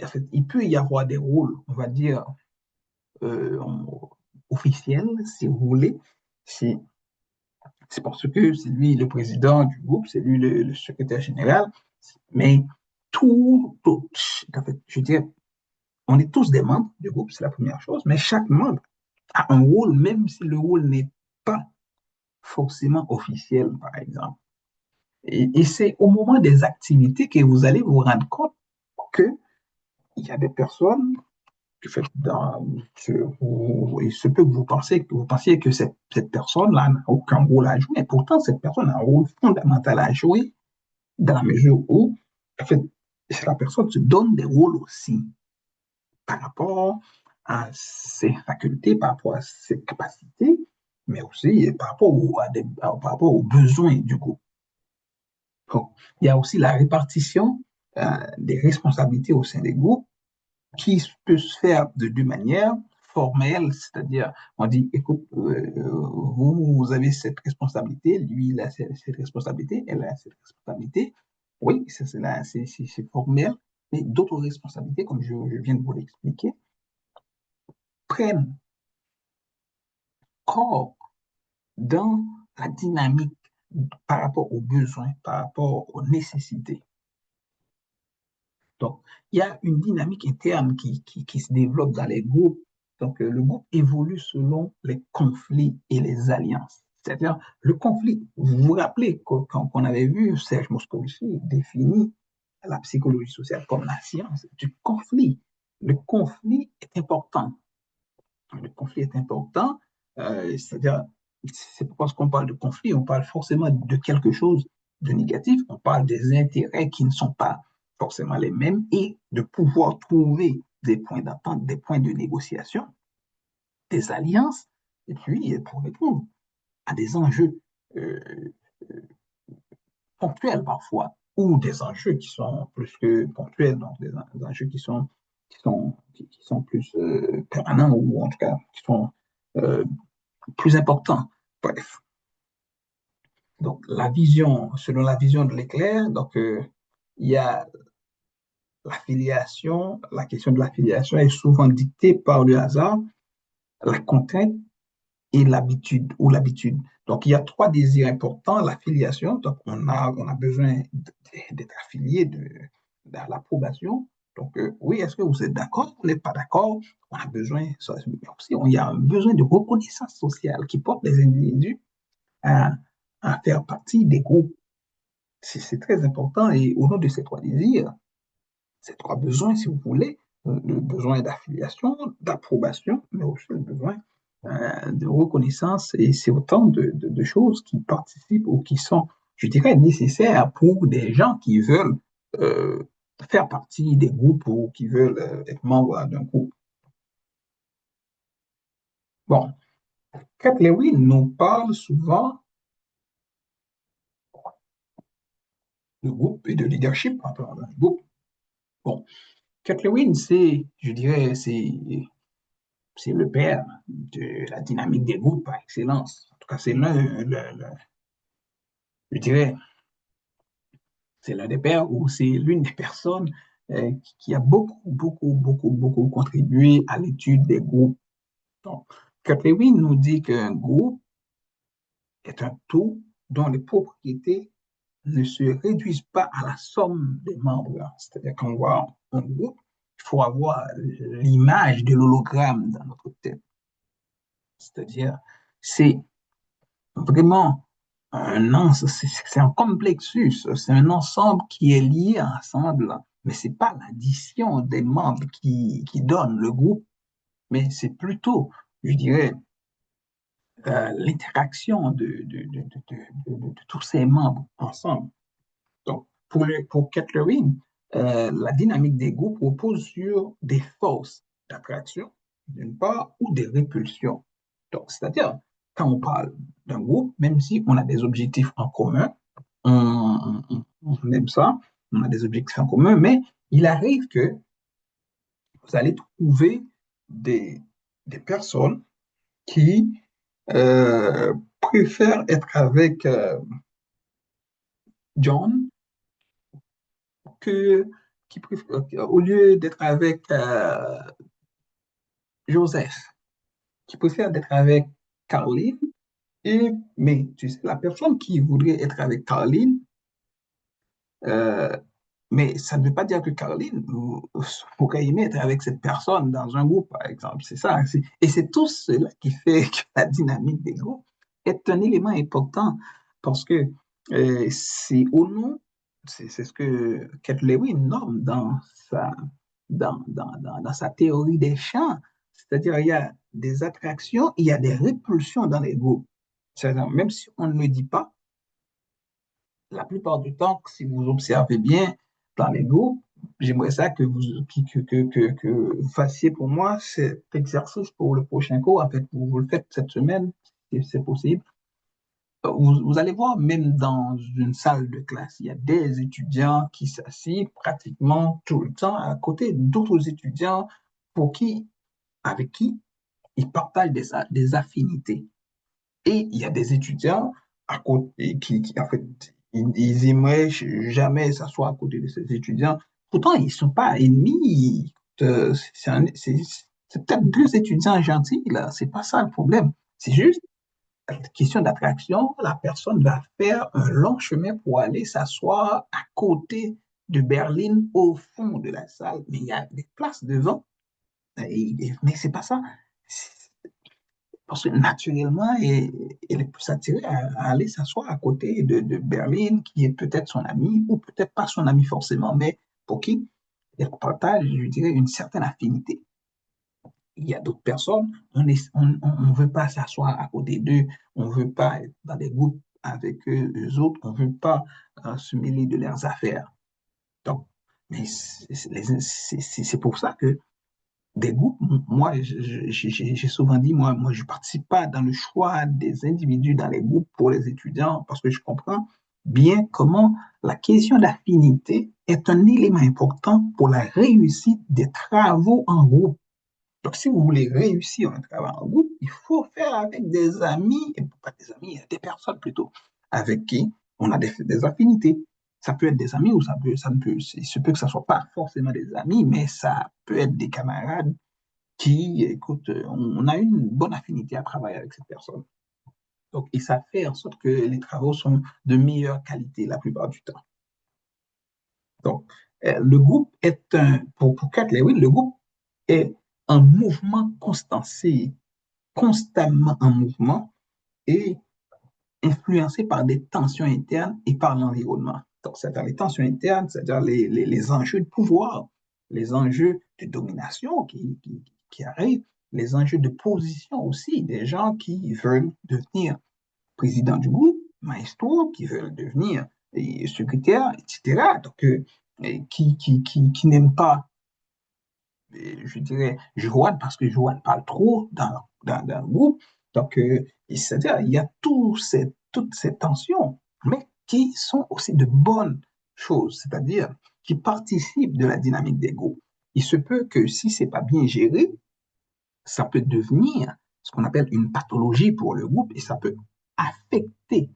en fait, il peut y avoir des rôles, on va dire, euh, officiels, si vous voulez. C'est c'est parce que c'est lui le président du groupe, c'est lui le secrétaire général. Mais en fait, je veux dire, on est tous des membres du groupe, c'est la première chose, mais chaque membre a un rôle, même si le rôle n'est pas forcément officiel, par exemple. Et c'est au moment des activités que vous allez vous rendre compte qu'il y a des personnes que fait il se peut que vous pensiez que cette personne-là n'a aucun rôle à jouer, et pourtant cette personne a un rôle fondamental à jouer dans la mesure où, en fait, la personne se donne des rôles aussi par rapport à ses facultés, par rapport à ses capacités, mais aussi par rapport aux besoins du groupe. Bon, il y a aussi la répartition des responsabilités au sein des groupes qui peut se faire de deux manières formelles, c'est-à-dire on dit, écoute, vous avez cette responsabilité, lui, il a cette responsabilité, elle a cette responsabilité. Oui, c'est formel, mais d'autres responsabilités, comme je viens de vous l'expliquer, prennent corps dans la dynamique par rapport aux besoins, par rapport aux nécessités. Donc, il y a une dynamique interne qui se développe dans les groupes Donc, le groupe évolue selon les conflits et les alliances. C'est-à-dire, le conflit, vous vous rappelez qu'on avait vu Serge Moscovici définir la psychologie sociale comme la science du conflit. Le conflit est important. Le conflit est important, c'est-à-dire, c'est pas parce qu'on parle de conflit, on parle forcément de quelque chose de négatif, on parle des intérêts qui ne sont pas forcément les mêmes et de pouvoir trouver des points d'attente, des points de négociation, des alliances, et puis pour répondre à des enjeux euh, ponctuels parfois, ou des enjeux qui sont plus que ponctuels, donc des enjeux qui sont plus permanents, ou en tout cas qui sont euh, plus importants. Bref, donc selon la vision de l'éclair, il y a l'affiliation, la question de l'affiliation est souvent dictée par le hasard, la contrainte et l'habitude ou l'habitude. Donc, il y a trois désirs importants, l'affiliation, donc on a besoin d'être affilié, de l'approbation. Donc, oui, est-ce que vous êtes d'accord? On n'est pas d'accord? On a besoin, ça, aussi, il y a un besoin de reconnaissance sociale qui porte les individus à, à faire partie des groupes. C'est très important et au nom de ces trois désirs, ces trois besoins, si vous voulez, le besoin d'affiliation, d'approbation, mais aussi le besoin de reconnaissance. Et c'est autant de choses qui participent ou qui sont, je dirais, nécessaires pour des gens qui veulent euh, faire partie des groupes ou qui veulent être membres d'un groupe. Bon, Kat Lewin nous parle souvent de groupe et de leadership en parlant d'un groupe. Bon, Kat Lewin, je dirais, c'est le père de la dynamique des groupes par excellence. En tout cas, je dirais, c'est l'un des pères ou c'est l'une des personnes qui a beaucoup contribué à l'étude des groupes. Donc, Kurt Lewin nous dit qu'un groupe est un tout dont les propriétés ne se réduisent pas à la somme des membres. C'est-à-dire qu'on voit un groupe, il faut avoir l'image de l'hologramme dans notre tête. C'est-à-dire, c'est vraiment c'est un complexus, c'est un ensemble qui est lié ensemble, mais c'est pas l'addition des membres qui donne le groupe, mais c'est plutôt, je dirais, l'interaction de tous ces membres ensemble. Donc, pour Catherine, la dynamique des groupes repose sur des forces d'attraction, d'une part, ou des répulsions. Donc, c'est-à-dire, quand on parle d'un groupe, même si on a des objectifs en commun, on aime ça, on a des objectifs en commun, mais il arrive que vous allez trouver des, des personnes qui préfèrent être avec John que au lieu d'être avec Joseph, qui préfère d'être avec Caroline. Mais tu sais, la personne qui voudrait être avec Caroline, euh, mais ça ne veut pas dire que Caroline pourrait aimer être avec cette personne dans un groupe, par exemple. C'est ça. Et c'est tout cela qui fait que la dynamique des groupes est un élément important parce que c'est au nom, c'est ce que Kate Lewin nomme dans sa théorie des champs. C'est-à-dire, il y a des attractions, il y a des répulsions dans les groupes. C'est-à-dire, même si on ne le dit pas, la plupart du temps, si vous observez bien dans les groupes, j'aimerais ça que vous fassiez pour moi cet exercice pour le prochain cours. En fait, vous le faites cette semaine, si c'est possible. Vous allez voir, même dans une salle de classe, il y a des étudiants qui s'assient pratiquement tout le temps à côté d'autres étudiants avec qui ils partagent des affinités. Et il y a des étudiants à côté en fait, ils aimeraient jamais s'asseoir à côté de ces étudiants. Pourtant, ils ne sont pas ennemis. C'est peut-être deux étudiants gentils, là. C'est pas ça le problème. C'est juste une question d'attraction. La personne va faire un long chemin pour aller s'asseoir à côté de Berlin, au fond de la salle. Mais il y a des places devant. Mais c'est pas ça. Parce que naturellement, elle est plus attirée à aller s'asseoir à côté de Berlin, qui est peut-être son ami, ou peut-être pas son ami forcément, mais pour qui elle partage, je dirais, une certaine affinité. Il y a d'autres personnes, on veut pas s'asseoir à côté d'eux, on veut pas être dans des groupes avec eux autres, on veut pas se mêler de leurs affaires. Donc, mais c'est pour ça que des groupes, moi, j'ai souvent dit, moi, je participe pas dans le choix des individus dans les groupes pour les étudiants parce que je comprends bien comment la question d'affinité est un élément important pour la réussite des travaux en groupe. Donc, si vous voulez réussir un travail en groupe, il faut faire avec des amis, et pas des amis, des personnes plutôt, avec qui on a des affinités. Ça peut être des amis ou ça ne peut, il se peut que ça soit pas forcément des amis, mais ça peut être des camarades qui, écoute, on a une bonne affinité à travailler avec cette personne. Donc, et ça fait en sorte que les travaux sont de meilleure qualité la plupart du temps. Donc, le groupe est pour Kurt Lewin, le groupe est un mouvement constant, c'est constamment en mouvement et influencé par des tensions internes et par l'environnement. Donc, c'est-à-dire les tensions internes, c'est-à-dire les enjeux de pouvoir, les enjeux de domination qui arrivent, les enjeux de position aussi, des gens qui veulent devenir président du groupe, maestro, qui veulent devenir secrétaire, etc. Donc, qui n'aiment pas je dirais, Joanne, parce que Joanne parle trop dans le groupe. Donc, c'est-à-dire, il y a toutes ces tensions, mais qui sont aussi de bonnes choses, c'est-à-dire qui participent de la dynamique des groupes. Il se peut que si c'est pas bien géré, ça peut devenir ce qu'on appelle une pathologie pour le groupe et ça peut affecter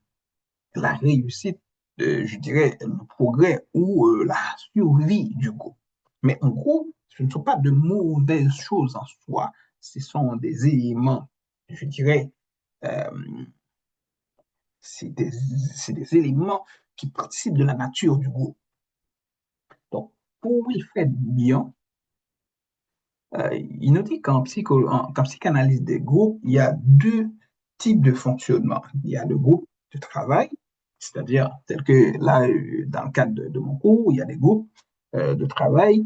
la réussite, je dirais, le progrès ou la survie du groupe. Mais en gros, ce ne sont pas de mauvaises choses en soi, ce sont des éléments, je dirais, euh, c'est des, c'est des éléments qui participent de la nature du groupe. Donc, pour Wilfred Bion, il nous dit qu'en psychanalyse des groupes, il y a deux types de fonctionnement. Il y a le groupe de travail, c'est-à-dire tel que là, dans le cadre de mon cours, il y a des groupes de travail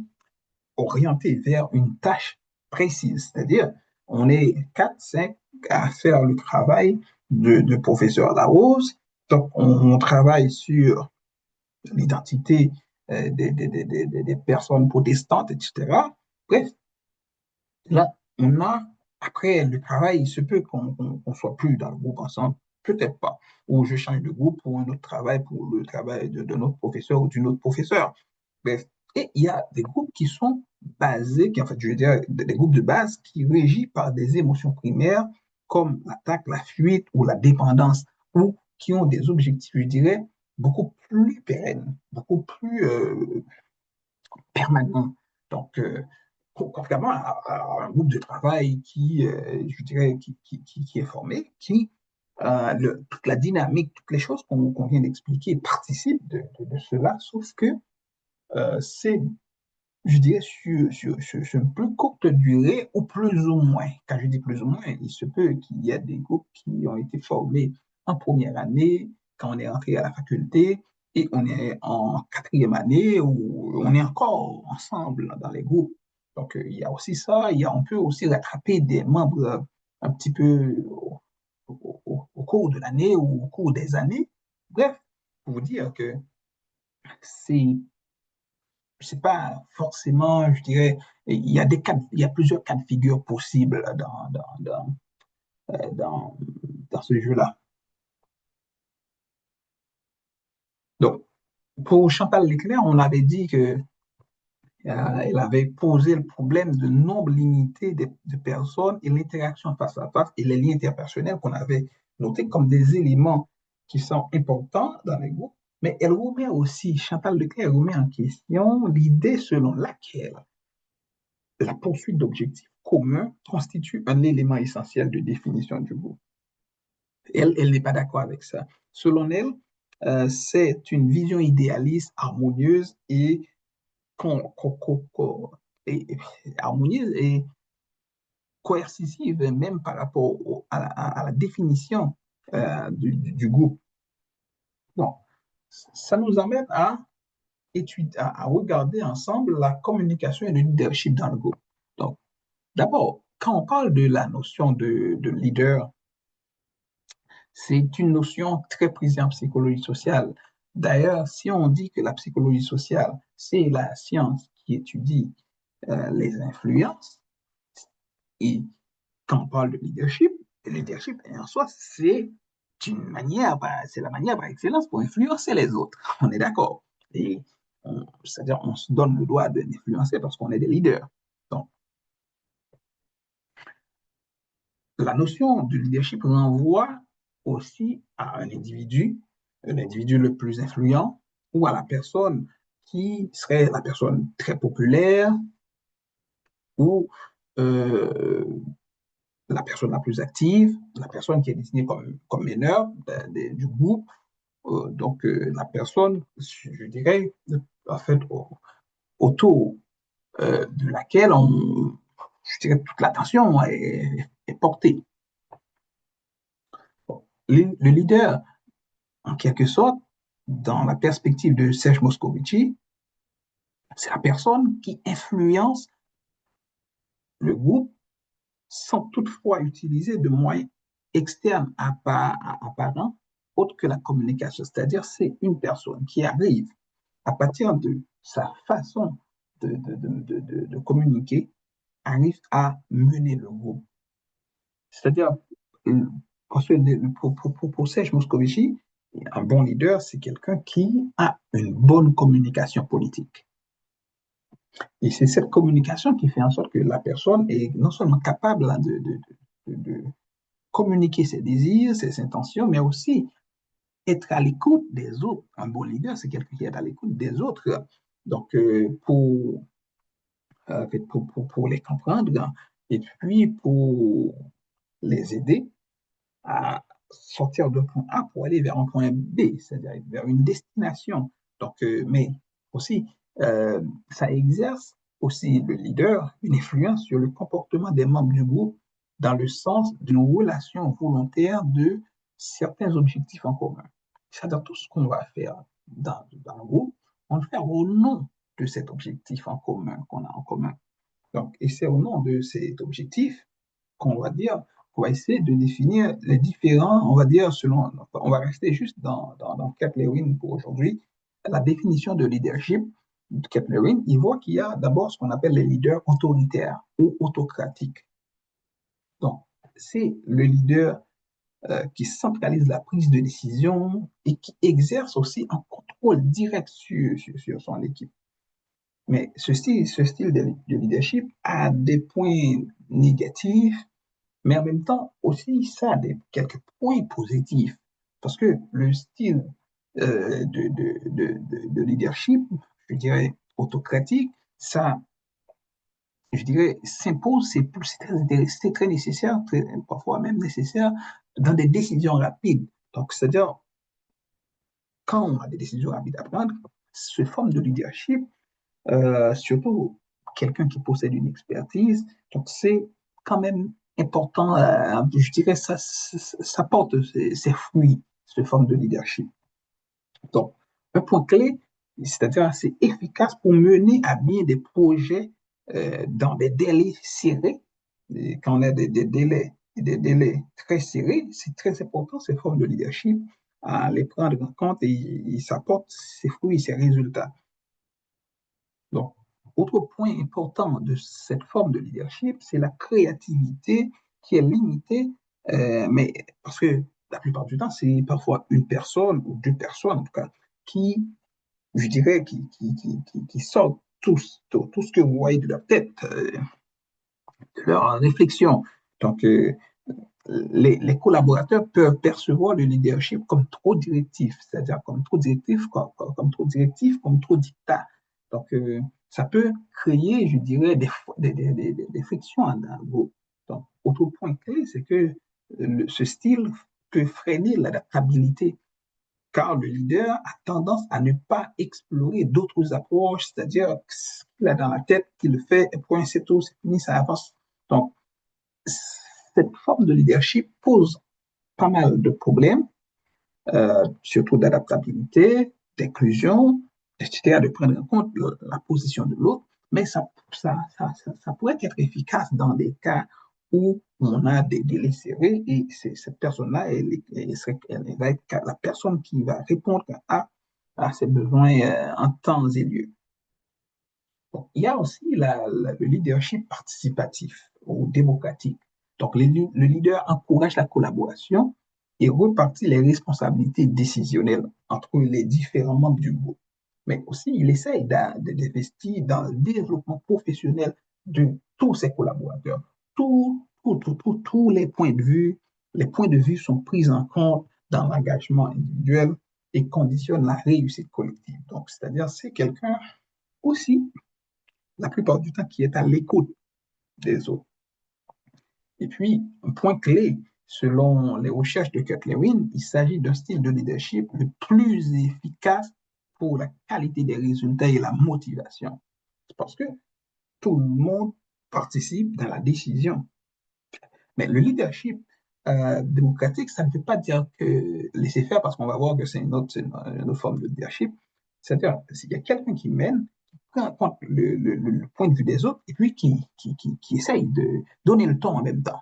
orientés vers une tâche précise, c'est-à-dire on est 4, 5 à faire le travail de professeur Larose. Donc, on travaille sur l'identité des personnes protestantes, etc. Bref, là, on a, après le travail, il se peut qu'on soit plus dans le groupe ensemble, peut-être pas. Ou je change de groupe pour un autre travail, pour le travail de notre professeur ou d'une autre professeure. Bref. Et il y a des groupes qui sont basés, qui, en fait, je veux dire, des groupes de base qui régis par des émotions primaires comme l'attaque, la fuite ou la dépendance, ou qui ont des objectifs, je dirais, beaucoup plus pérennes, beaucoup plus permanent. Donc, contrairement à un groupe de travail qui, je dirais, qui est formé, qui, toute la dynamique, toutes les choses qu'on vient d'expliquer participent de cela, sauf que c'est, je dirais, sur une plus courte durée ou plus ou moins. Quand je dis plus ou moins, il se peut qu'il y ait des groupes qui ont été formés en première année, quand on est entré à la faculté, et on est en quatrième année où on est encore ensemble dans les groupes. Donc, il y a aussi ça. On peut aussi rattraper des membres un petit peu au cours de l'année ou au cours des années. Bref, pour vous dire que c'est c'est pas forcément, je dirais, il y a plusieurs cas de figure possibles dans, dans ce jeu-là. Donc, pour Chantal Leclerc, on avait dit que elle avait posé le problème de nombre limité de personnes et l'interaction face à face et les liens interpersonnels qu'on avait notés comme des éléments qui sont importants dans les groupes. Mais elle remet aussi, Chantal Leclerc remet en question l'idée selon laquelle la poursuite d'objectifs communs constitue un élément essentiel de définition du groupe. Elle n'est pas d'accord avec ça. Selon elle, c'est une vision idéaliste, harmonieuse et, con- con- con- con- et harmonieuse et coercitive, même par rapport à la définition du groupe. Donc, ça nous amène à étudier, à regarder ensemble la communication et le leadership dans le groupe. Donc, d'abord, quand on parle de la notion de leader, c'est une notion très prisée en psychologie sociale. D'ailleurs, si on dit que la psychologie sociale, c'est la science qui étudie les influences, et quand on parle de leadership, le leadership en soi, c'est une manière, c'est la manière par excellence pour influencer les autres. On est d'accord. Et c'est-à-dire, on se donne le droit d'influencer parce qu'on est des leaders. Donc, la notion de leadership renvoie aussi à un individu le plus influent, ou à la personne qui serait la personne très populaire, ou euh, la personne la plus active, la personne qui est désignée comme meneur du groupe, la personne, je dirais, en fait, autour de laquelle je dirais, toute l'attention est portée. Bon, le leader, en quelque sorte, dans la perspective de Serge Moscovici, c'est la personne qui influence le groupe sans toutefois utiliser de moyens externes apparents autres que la communication. C'est-à-dire, c'est une personne qui arrive à partir de sa façon de communiquer, arrive à mener le groupe. C'est-à-dire, parce que pour Serge Moscovici, un bon leader, c'est quelqu'un qui a une bonne communication politique. Et c'est cette communication qui fait en sorte que la personne est non seulement capable de communiquer ses désirs, ses intentions, mais aussi être à l'écoute des autres. Un bon leader, c'est quelqu'un qui est à l'écoute des autres. Donc, pour les comprendre et puis pour les aider à sortir d'un point A pour aller vers un point B, c'est-à-dire vers une destination. Donc, mais aussi, ça exerce aussi le leader une influence sur le comportement des membres du groupe dans le sens d'une relation volontaire de certains objectifs en commun. C'est-à-dire tout ce qu'on va faire dans le groupe, on le fait au nom de cet objectif en commun qu'on a en commun. Donc, et c'est au nom de cet objectif qu'on va dire, qu'on va essayer de définir les différents, on va dire, selon, on va rester juste dans Kaplan pour aujourd'hui, la définition de leadership de Kaplan, il voit qu'il y a d'abord ce qu'on appelle les leaders autoritaires ou autocratiques. Donc, c'est le leader qui centralise la prise de décision et qui exerce aussi un contrôle direct sur son équipe. Mais ce style de leadership a des points négatifs, mais en même temps aussi ça a quelques points positifs. Parce que le style de leadership, je dirais autocratique, ça, je dirais, s'impose, c'est très nécessaire, parfois même nécessaire, dans des décisions rapides. Donc, c'est-à-dire, quand on a des décisions rapides à prendre, ce forme de leadership, surtout quelqu'un qui possède une expertise. Donc, c'est quand même important, je dirais, ça porte ses fruits, cette forme de leadership. Donc, un point clé, c'est-à-dire c'est efficace pour mener à bien des projets dans des délais serrés. Et quand on a des délais très serrés, c'est très important, ces formes de leadership, à les prendre en compte et ça porte ses fruits, ses résultats. Donc, autre point important de cette forme de leadership, c'est la créativité qui est limitée, mais parce que la plupart du temps, c'est parfois une personne ou deux personnes, en tout cas, qui, je dirais, qui sortent tout ce que vous voyez de leur tête, de leur réflexion. Donc, les collaborateurs peuvent percevoir le leadership comme trop directif, c'est-à-dire comme trop directif, comme trop directif, comme trop dictat. Donc, ça peut créer, je dirais, des frictions dans le groupe. Donc, autre point clé, c'est que ce style peut freiner l'adaptabilité, car le leader a tendance à ne pas explorer d'autres approches, c'est-à-dire ce qu'il a dans la tête, qu'il le fait, et point, c'est tout, c'est fini, ça avance. Donc, cette forme de leadership pose pas mal de problèmes, surtout d'adaptabilité, d'inclusion, etc., de prendre en compte la position de l'autre, mais ça pourrait être efficace dans des cas où on a des délais serrés et cette personne-là, elle va être la personne qui va répondre à ses besoins en temps et lieu. Donc, il y a aussi le leadership participatif ou démocratique. Donc, le leader encourage la collaboration et repartit les responsabilités décisionnelles entre les différents membres du groupe. Mais aussi, il essaye d'investir dans le développement professionnel de tous ses collaborateurs. Tous les points de vue sont pris en compte dans l'engagement individuel et conditionnent la réussite collective. Donc, c'est-à-dire, c'est quelqu'un aussi la plupart du temps, qui est à l'écoute des autres. Et puis, un point clé, selon les recherches de Kurt Lewin, il s'agit d'un style de leadership le plus efficace pour la qualité des résultats et la motivation. C'est parce que tout le monde participe dans la décision. Mais le leadership démocratique, ça ne veut pas dire que laisser faire, parce qu'on va voir que c'est une autre forme de leadership. C'est-à-dire, s'il y a quelqu'un qui mène, qui prend en compte le point de vue des autres, et puis qui essaye de donner le ton en même temps.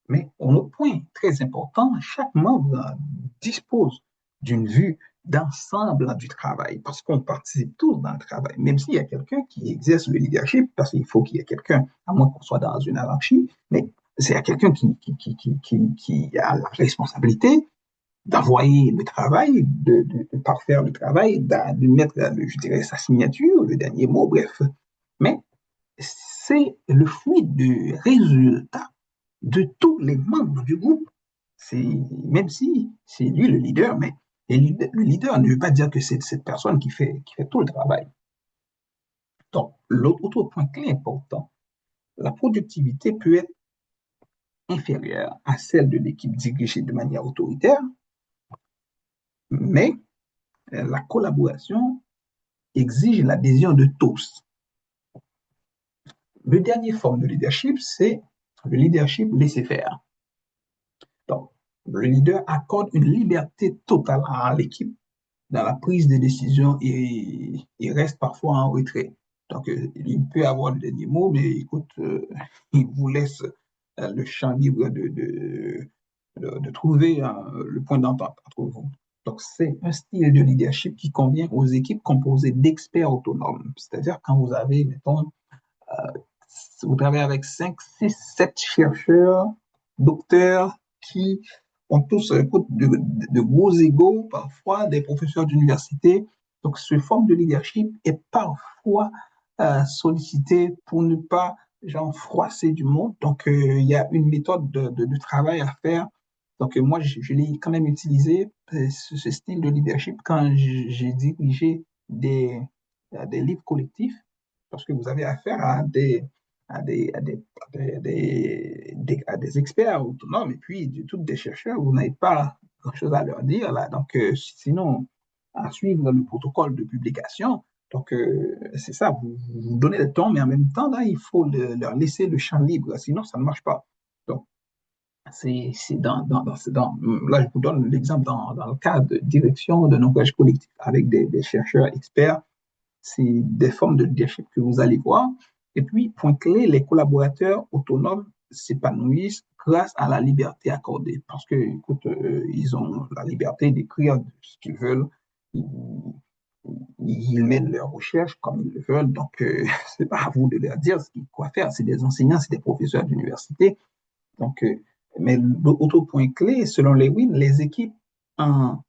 Mais un autre point très important, chaque membre dispose d'une vue d'ensemble du travail, parce qu'on participe tous dans le travail, même s'il y a quelqu'un qui exerce le leadership, parce qu'il faut qu'il y ait quelqu'un, à moins qu'on soit dans une anarchie, mais c'est à quelqu'un qui a la responsabilité d'envoyer le travail, de parfaire le travail, de mettre, je dirais, sa signature, le dernier mot, bref. Mais c'est le fruit du résultat de tous les membres du groupe. Même si c'est lui le leader, mais le leader ne veut pas dire que c'est cette personne qui fait tout le travail. Donc, l'autre point clé important, la productivité peut être inférieure à celle de l'équipe dirigée de manière autoritaire, mais la collaboration exige l'adhésion de tous. Le dernier forme de leadership, c'est le leadership laisser-faire. Donc, le leader accorde une liberté totale à l'équipe dans la prise de décision et il reste parfois en retrait. Donc, il peut avoir le dernier mot, mais écoute, il vous laisse le champ libre de trouver le point d'entente entre vous. Donc, c'est un style de leadership qui convient aux équipes composées d'experts autonomes. C'est-à-dire quand vous avez, mettons, vous travaillez avec 5, 6, 7 chercheurs, docteurs qui ont tous de gros égaux, parfois des professeurs d'université. Donc, ce forme de leadership est parfois sollicité pour ne pas genre, froisser du monde. Donc, il y a une méthode de travail à faire. Donc, moi, je l'ai quand même utilisé, ce style de leadership, quand j'ai dirigé des livres collectifs, parce que vous avez affaire à des experts autonomes et puis toutes des chercheurs, vous n'avez pas grand-chose à leur dire là. Donc, sinon, à suivre le protocole de publication, donc c'est ça, vous donnez le temps, mais en même temps, là, il faut leur laisser le champ libre, sinon ça ne marche pas. Donc, c'est là, je vous donne l'exemple dans le cadre de direction de langage collectif avec des chercheurs experts, c'est des formes de leadership que vous allez voir. Et puis, point clé, les collaborateurs autonomes s'épanouissent grâce à la liberté accordée. Parce que, écoute, ils ont la liberté d'écrire ce qu'ils veulent. Ils, ils mènent leurs recherches comme ils le veulent. Donc, c'est pas à vous de leur dire quoi faire. C'est des enseignants, c'est des professeurs d'université. Donc, mais l'autre point clé, selon Lewin, les équipes en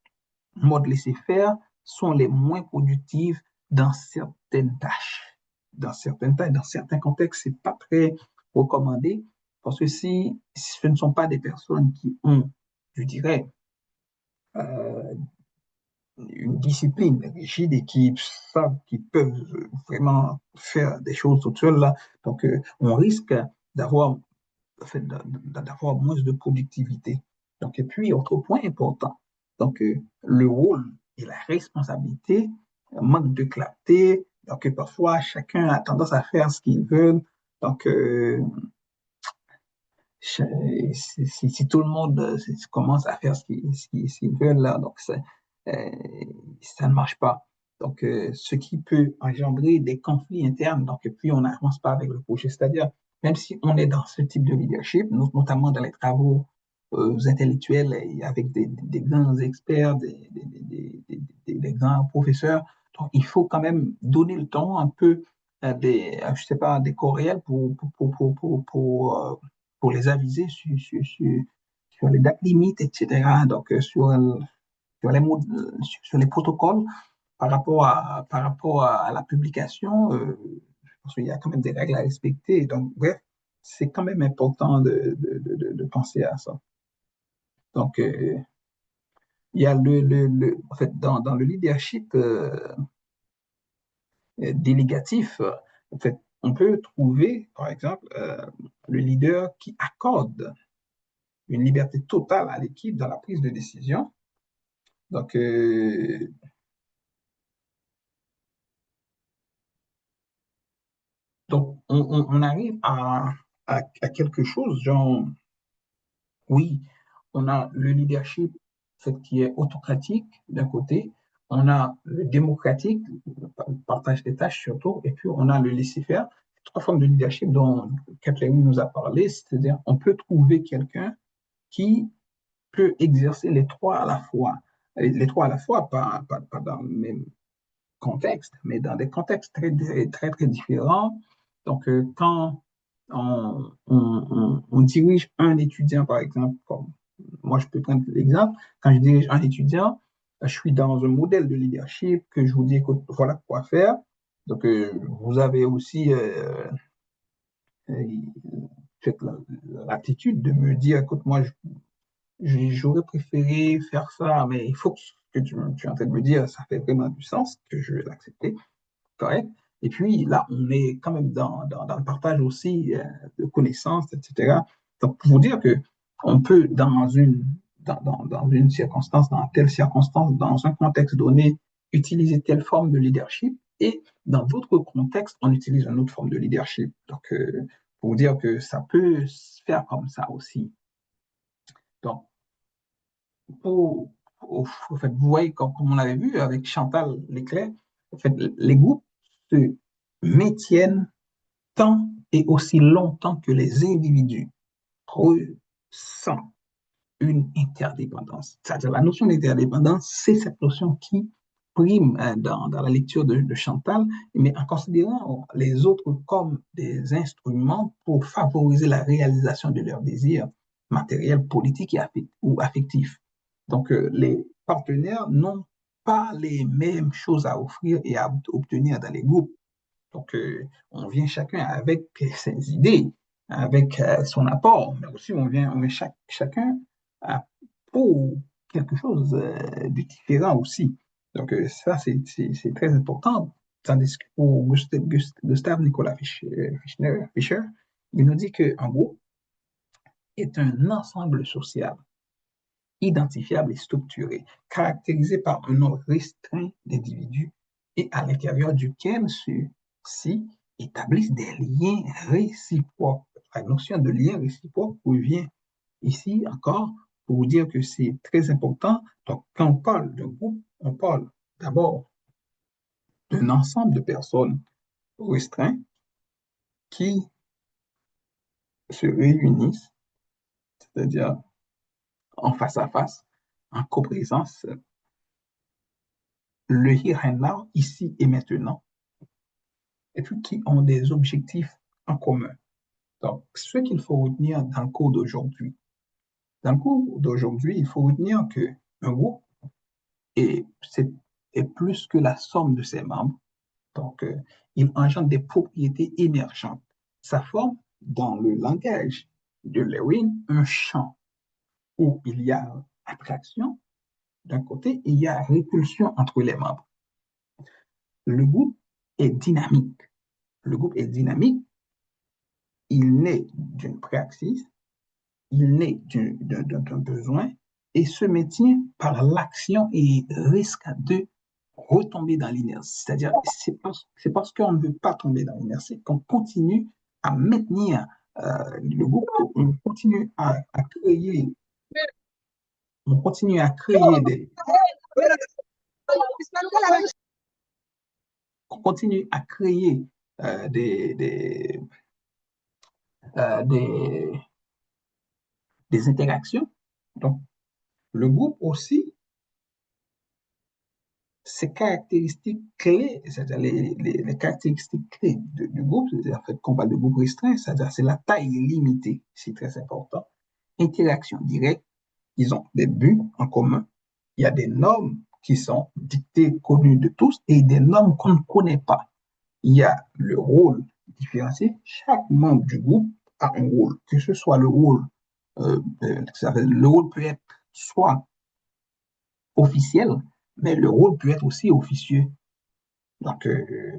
mode laisser-faire sont les moins productives dans certaines tâches. Dans certains contextes, c'est pas très recommandé parce que si ce ne sont pas des personnes qui ont, je dirais, euh, une discipline rigide et qui savent qu'ils peuvent vraiment faire des choses toutes seules là, donc on risque d'avoir d'avoir moins de productivité. Donc, et puis, autre point important, donc le rôle et la responsabilité manquent de clarté. Donc, parfois, chacun a tendance à faire ce qu'il veut. Donc, Si tout le monde commence à faire ce qu'ils veulent là, donc euh, ça ne marche pas. Donc, ce qui peut engendrer des conflits internes, donc, et puis on n'avance pas avec le projet. C'est-à-dire, même si on est dans ce type de leadership, notamment dans les travaux intellectuels et avec des grands experts, des grands professeurs, donc il faut quand même donner le temps un peu je sais pas, des coréels pour les aviser sur les dates limites, etc. Donc, sur sur les protocoles par rapport à la publication, je pense qu'il y a quand même des règles à respecter. Donc, bref, c'est quand même important de penser à ça. Donc, il y a en fait, dans le leadership délégatif, en fait, on peut trouver, par exemple, le leader qui accorde une liberté totale à l'équipe dans la prise de décision. Donc, on arrive à quelque chose, genre, oui, on a le leadership fait, qui est autocratique d'un côté, on a le démocratique, le partage des tâches surtout, et puis on a le laisser-faire. Trois formes de leadership dont Kathleen nous a parlé, c'est-à-dire on peut trouver quelqu'un qui peut exercer les trois à la fois. Les trois à la fois, pas dans le même contexte, mais dans des contextes très différents. Donc, quand on dirige un étudiant, par exemple, comme moi, je peux prendre l'exemple, quand je dirige un étudiant, je suis dans un modèle de leadership que je vous dis, écoute, voilà quoi faire. Donc, vous avez aussi fait l'attitude de me dire, écoute, moi, j'aurais préféré faire ça, mais il faut que tu es en train de me dire, ça fait vraiment du sens que je vais l'accepter, correct? Et puis là, on est quand même dans le partage aussi de connaissances, etc. Donc, pour vous dire que on peut, dans une circonstance, dans telle circonstance, dans un contexte donné, utiliser telle forme de leadership et dans d'autres contextes, on utilise une autre forme de leadership. Donc, pour vous dire que ça peut se faire comme ça aussi. Donc, pour, en fait, vous voyez, comme on l'avait vu avec Chantal Leclerc, en fait, les groupes se maintiennent tant et aussi longtemps que les individus ressentent une interdépendance. C'est-à-dire la notion d'interdépendance, c'est cette notion qui prime dans la lecture de Chantal, mais en considérant les autres comme des instruments pour favoriser la réalisation de leurs désirs matériels, politiques ou affectifs. Donc, les partenaires n'ont pas les mêmes choses à offrir et à obtenir dans les groupes. Donc, on vient chacun avec ses idées, avec son apport, mais aussi on vient chacun à, pour quelque chose de différent aussi. Donc, ça, c'est très important. Tandis que pour Gustave Nicolas Fischer, il nous dit qu'un groupe est un ensemble social identifiable et structuré, caractérisé par un nombre restreint d'individus et à l'intérieur duquel ceux-ci établissent des liens réciproques. La notion de lien réciproque revient ici encore pour vous dire que c'est très important. Donc, quand on parle d'un groupe, on parle d'abord d'un ensemble de personnes restreintes qui se réunissent, c'est-à-dire en face à face, en coprésence, le here and now, ici et maintenant, et puis qui ont des objectifs en commun. Donc, ce qu'il faut retenir dans le cours d'aujourd'hui. Dans le cours d'aujourd'hui, il faut retenir qu'un groupe est, est plus que la somme de ses membres. Donc, il engendre des propriétés émergentes. Ça forme, dans le langage de Lewin, un champ où il y a attraction d'un côté et il y a répulsion entre les membres. Le groupe est dynamique. Le groupe est dynamique, il naît d'une praxis, il naît d'un besoin et se maintient par l'action et risque de retomber dans l'inertie. C'est-à-dire, c'est parce qu'on ne veut pas tomber dans l'inertie qu'on continue à maintenir le groupe, on continue à créer, on continue à créer on continue à créer euh, des, des, euh, des, des interactions. Donc, le groupe aussi, ses caractéristiques clés, c'est-à-dire les caractéristiques clés du groupe, en fait, qu'on parle de groupe restreint, c'est-à-dire c'est la taille limitée, c'est très important. Interaction directe, ils ont des buts en commun. Il y a des normes qui sont dictées, connues de tous, et des normes qu'on ne connaît pas. Il y a le rôle différencié. Chaque membre du groupe a un rôle, que ce soit le rôle, le rôle peut être soit officiel, mais le rôle peut être aussi officieux. Donc,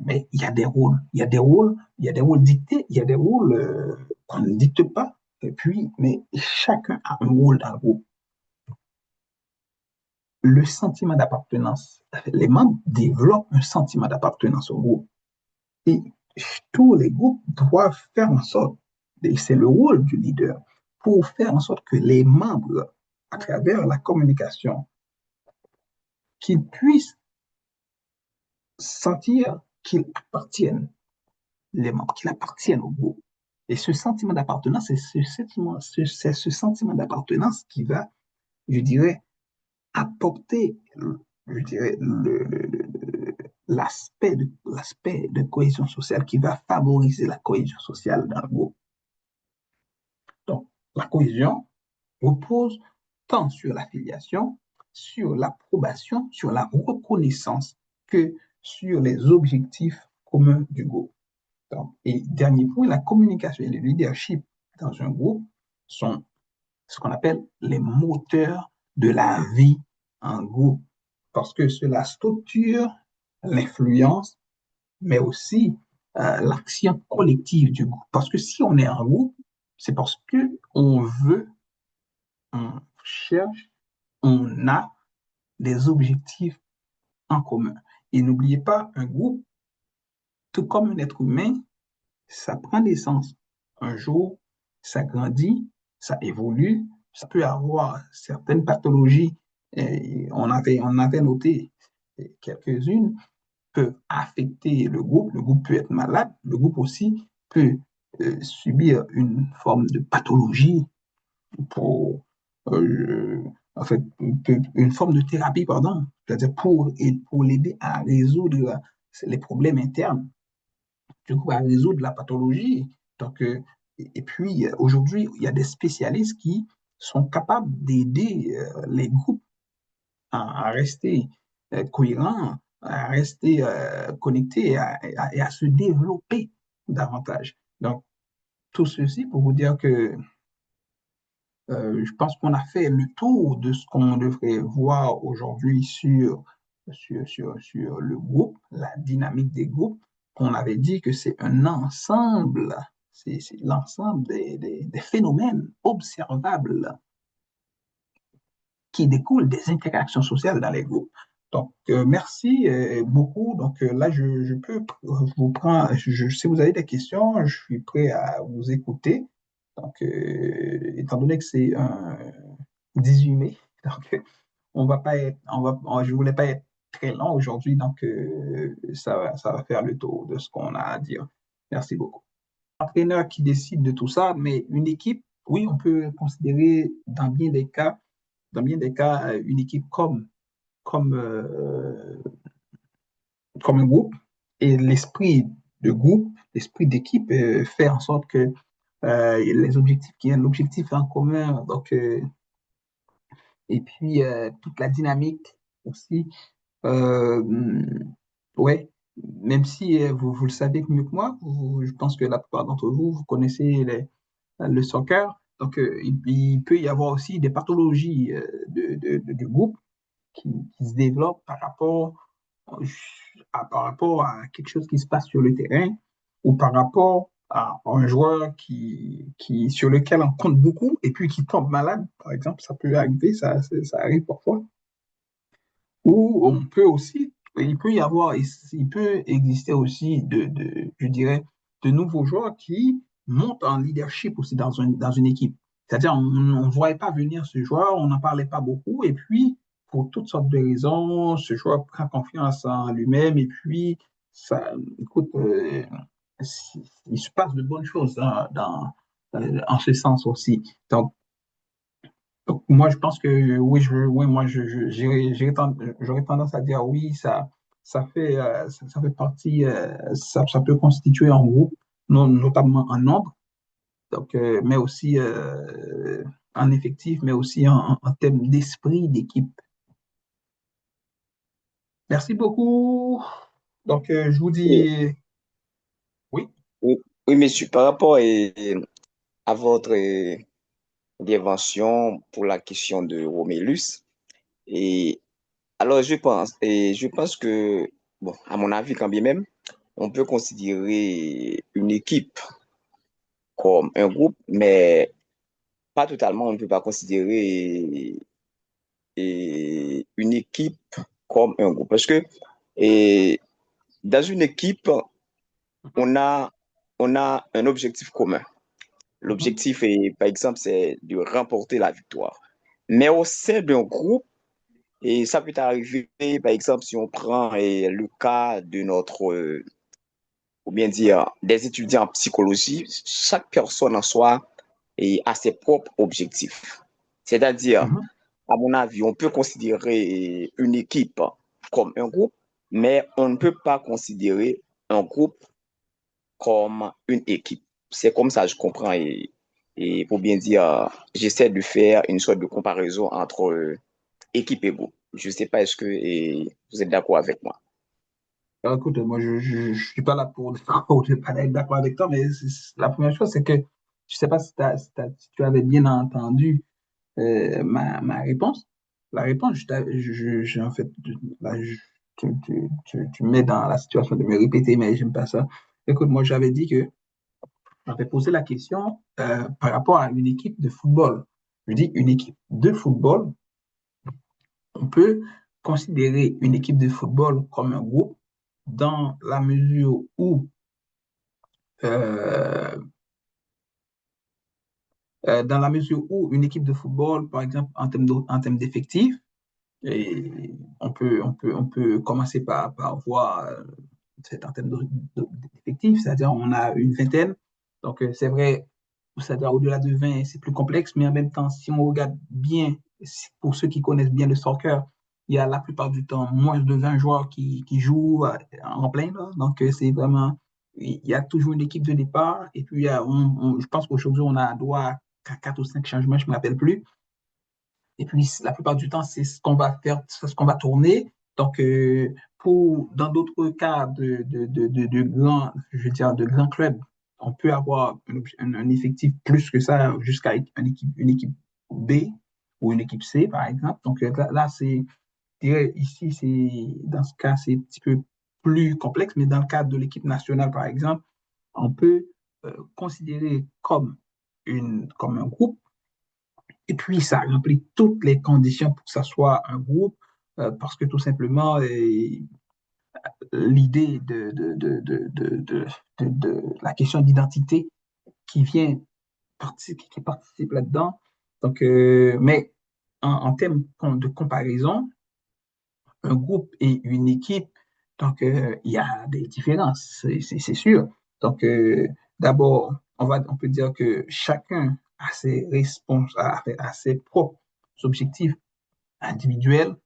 mais il y a des rôles, il y a des rôles, il y a des rôles dictés, il y a des rôles qu'on ne dicte pas. Et puis, mais chacun a un rôle dans le groupe. Le sentiment d'appartenance, les membres développent un sentiment d'appartenance au groupe. Et tous les groupes doivent faire en sorte, et c'est le rôle du leader, pour faire en sorte que les membres, à travers la communication, qu'ils puissent sentir qu'ils appartiennent, les membres, qu'ils appartiennent au groupe. Et ce sentiment d'appartenance, c'est ce sentiment d'appartenance qui va, je dirais, apporter, je dirais, l'aspect de cohésion sociale qui va favoriser la cohésion sociale dans le groupe. Donc, la cohésion repose tant sur l'affiliation, sur l'approbation, sur la reconnaissance que sur les objectifs communs du groupe. Donc, et dernier point, la communication et le leadership dans un groupe sont ce qu'on appelle les moteurs de la vie en groupe, parce que cela structure l'influence, mais aussi l'action collective du groupe. Parce que si on est en groupe, c'est parce que on veut, on cherche, on a des objectifs en commun. Et n'oubliez pas, un groupe, tout comme un être humain, ça prend des sens. Un jour, ça grandit, ça évolue, ça peut avoir certaines pathologies. Et on avait noté quelques-unes peuvent affecter le groupe. Le groupe peut être malade. Le groupe aussi peut subir une forme de pathologie pour, en fait, une forme de thérapie, pardon, c'est-à-dire pour l'aider à résoudre les problèmes internes, du coup, à résoudre la pathologie. Donc, et puis, aujourd'hui, il y a des spécialistes qui sont capables d'aider les groupes à rester cohérents, à rester connectés et à se développer davantage. Donc, tout ceci pour vous dire que je pense qu'on a fait le tour de ce qu'on devrait voir aujourd'hui sur le groupe, la dynamique des groupes. On avait dit que c'est un ensemble, c'est l'ensemble des phénomènes observables qui découlent des interactions sociales dans les groupes. Donc, merci beaucoup. Donc, là, je peux vous prendre, si vous avez des questions, je suis prêt à vous écouter. Donc, étant donné que c'est un 18 mai, donc on va pas être, je voulais pas être très long aujourd'hui, donc ça va faire le tour de ce qu'on a à dire. Merci beaucoup. L'entraîneur qui décide de tout ça, mais une équipe, oui, on peut considérer dans bien des cas, une équipe comme, euh, comme un groupe et l'esprit de groupe, l'esprit d'équipe fait en sorte que les objectifs, qu'il y ait l'objectif en commun, donc, et puis toute la dynamique aussi. Euh, ouais, même si vous le savez mieux que moi, je pense que la plupart d'entre vous, vous connaissez le soccer. Donc, il peut y avoir aussi des pathologies de groupe qui se développent par rapport à quelque chose qui se passe sur le terrain ou par rapport à un joueur sur lequel on compte beaucoup et puis qui tombe malade, par exemple, ça peut arriver, ça arrive parfois. Ou on peut aussi, il peut y avoir, il peut exister aussi je dirais, de nouveaux joueurs monte en leadership aussi dans une équipe. C'est-à-dire, on ne voyait pas venir ce joueur, on n'en parlait pas beaucoup, et puis, pour toutes sortes de raisons, ce joueur prend confiance en lui-même, et puis, ça, écoute, il se passe de bonnes choses en ce sens aussi. Donc, moi, je pense que oui, oui, moi, j'aurais tendance à dire oui, ça fait partie, ça peut constituer un groupe, notamment en nombre, donc, mais aussi en effectif, mais aussi en termes d'esprit d'équipe. Merci beaucoup. Donc, je vous Oui, dis oui. oui, oui, monsieur, par rapport à votre intervention pour la question de Romélus, et alors je pense que, bon, à mon avis, quand bien même, on peut considérer une équipe comme un groupe, mais pas totalement, on ne peut pas considérer une équipe comme un groupe. Parce que et, dans une équipe, Mhm, on a, on a un objectif commun. mhm, L'objectif, par exemple, c'est de remporter la victoire. Mais au sein d'un groupe, et ça peut arriver, par exemple, si on prend le cas de notre, ou bien dire, des étudiants en psychologie, chaque personne en soi a ses propres objectifs. C'est-à-dire, mhm. à mon avis, on peut considérer une équipe comme un groupe, mais on ne peut pas considérer un groupe comme une équipe. C'est comme ça que je comprends et pour bien dire, j'essaie de faire une sorte de comparaison entre équipe et groupe. Je ne sais pas, est-ce que vous êtes d'accord avec moi? Alors, écoute, moi, je suis pas là pour, pour pas être d'accord avec toi, mais la première chose, c'est que je sais pas si tu avais bien entendu ma réponse. La réponse, en fait, là, tu me mets dans la situation de me répéter, mais j'aime pas ça. Écoute, moi, j'avais dit que j'avais posé la question par rapport à une équipe de football. Je dis une équipe de football, on peut considérer une équipe de football comme un groupe dans la mesure où euh, une équipe de football, par exemple, en termes d'effectifs, et on peut commencer par voir c'est en termes d'effectifs, c'est-à-dire on a une vingtaine. Donc, c'est vrai, c'est-à-dire au-delà de 20 c'est plus complexe, mais en même temps, si on regarde bien, pour ceux qui connaissent bien le soccer, il y a la plupart du temps moins de 20 joueurs qui jouent en plein. Là. Donc, c'est vraiment, il y a toujours une équipe de départ. Et puis, je pense qu'aujourd'hui, on a droit à 4 ou 5 changements, je ne me rappelle plus. Et puis, la plupart du temps, c'est ce qu'on va faire, c'est ce qu'on va tourner. Donc, dans d'autres cas de grands, je veux dire, de grands clubs, on peut avoir un effectif plus que ça jusqu'à une équipe B ou une équipe C, par exemple. Donc, là, je dirais, ici, dans ce cas, c'est un petit peu plus complexe, mais dans le cadre de l'équipe nationale, par exemple, on peut considérer comme un groupe et puis, ça remplit toutes les conditions pour que ça soit un groupe, parce que tout simplement, l'idée de la question d'identité qui vient qui participe là-dedans. Donc, mais en termes de comparaison, un groupe et une équipe, donc il y a des différences, c'est sûr. Donc, d'abord, on peut dire que chacun a a ses propres objectifs individuels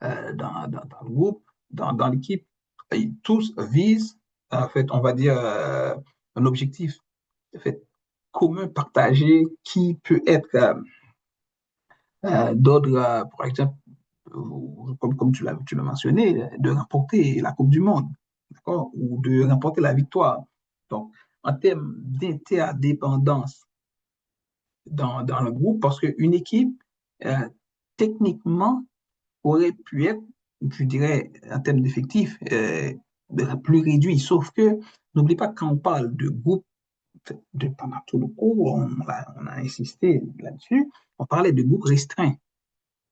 dans le groupe, dans l'équipe. Et tous visent, en fait, on va dire, un objectif en fait, commun, partagé, qui peut être d'ordre, par exemple, comme tu l'as mentionné, de remporter la Coupe du Monde, d'accord, ou de remporter la victoire. Donc, en termes d'interdépendance dans le groupe, parce qu'une équipe, euh, techniquement, aurait pu être, je dirais, en termes d'effectifs, plus réduit. Sauf que, n'oublie pas, quand on parle de groupe, pendant tout le cours, on a insisté là-dessus, on parlait de groupe restreint.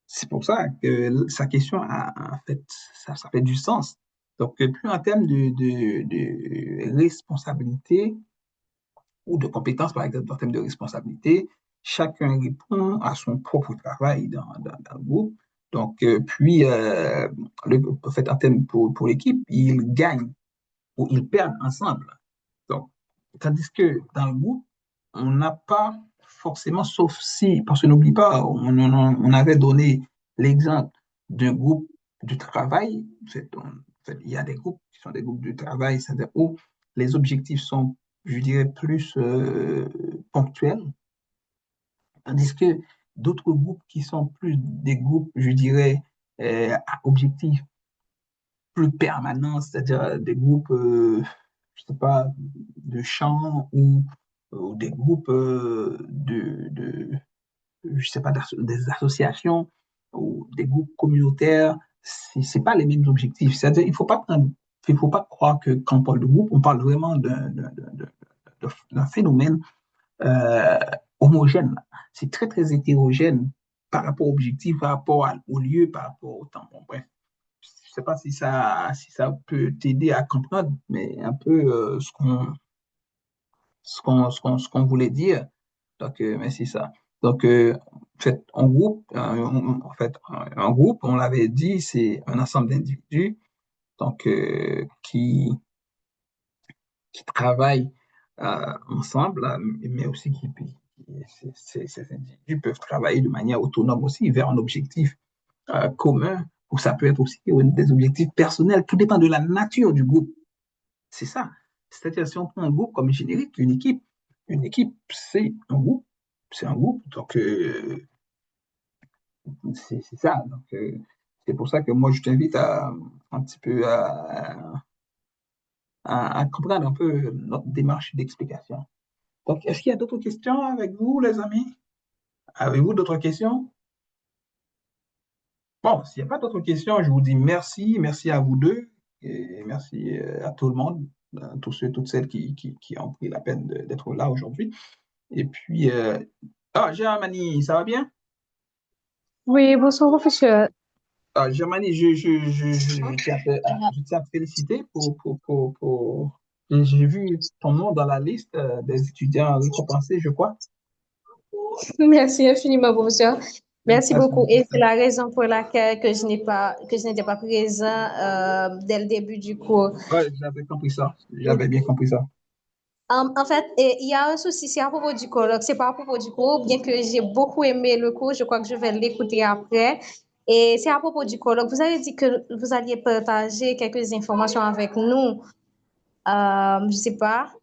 C'est pour ça que sa question en fait, ça fait du sens. Donc, plus en termes de responsabilité, ou de compétences, par exemple, en termes de responsabilité. Chacun répond à son propre travail dans le groupe. Donc, en fait, en termes pour l'équipe, ils gagnent ou ils perdent ensemble. Donc, tandis que dans le groupe, on n'a pas forcément, sauf si, parce que n'oublie pas, on avait donné l'exemple d'un groupe de travail. Il y a des groupes qui sont des groupes de travail, c'est-à-dire où les objectifs sont, je dirais, plus ponctuels, tandis que d'autres groupes qui sont plus des groupes, je dirais, à objectifs plus permanents, c'est-à-dire des groupes, je sais pas, de chant ou des groupes je sais pas, des associations ou des groupes communautaires, c'est pas les mêmes objectifs. C'est-à-dire, il faut pas croire que quand on parle de groupe, on parle vraiment d'un phénomène euh, homogène. C'est très, très hétérogène par rapport au objectif, par rapport au lieu, par rapport au temps. Bon, bref, je ne sais pas si ça peut t'aider à comprendre, mais un peu ce qu'on voulait dire. Donc, mais c'est ça. Donc, en fait, en groupe, on l'avait dit, c'est un ensemble d'individus donc, qui travaillent ensemble, mais aussi ces individus peuvent travailler de manière autonome aussi vers un objectif commun, ou ça peut être aussi des objectifs personnels. Tout dépend de la nature du groupe. C'est ça. C'est-à-dire, si on prend un groupe comme générique, une équipe, c'est un groupe. C'est un groupe. Donc, c'est ça. Donc, c'est pour ça que moi, je t'invite un petit peu à comprendre un peu notre démarche d'explication. Donc, est-ce qu'il y a d'autres questions avec vous, les amis? Avez-vous d'autres questions? Bon, s'il n'y a pas d'autres questions, je vous dis merci. Merci à vous deux et merci à tout le monde, tous ceux, toutes celles qui ont pris la peine d'être là aujourd'hui. Et puis, Germanie, ça va bien? Oui, bonsoir, professeur. Germanie, je tiens à te féliciter j'ai vu ton nom dans la liste des étudiants récompensés, je crois. Merci infiniment, professeur. Merci beaucoup. Félicitations. Et c'est la raison pour laquelle que je n'étais pas présent dès le début du cours. Ouais, j'avais compris ça. J'avais bien compris ça. En fait, il y a un souci, c'est à propos du colloque, c'est pas à propos du cours, bien que j'ai beaucoup aimé le cours, je crois que je vais l'écouter après. Et c'est à propos du colloque. Vous avez dit que vous alliez partager quelques informations avec nous. Je sais pas.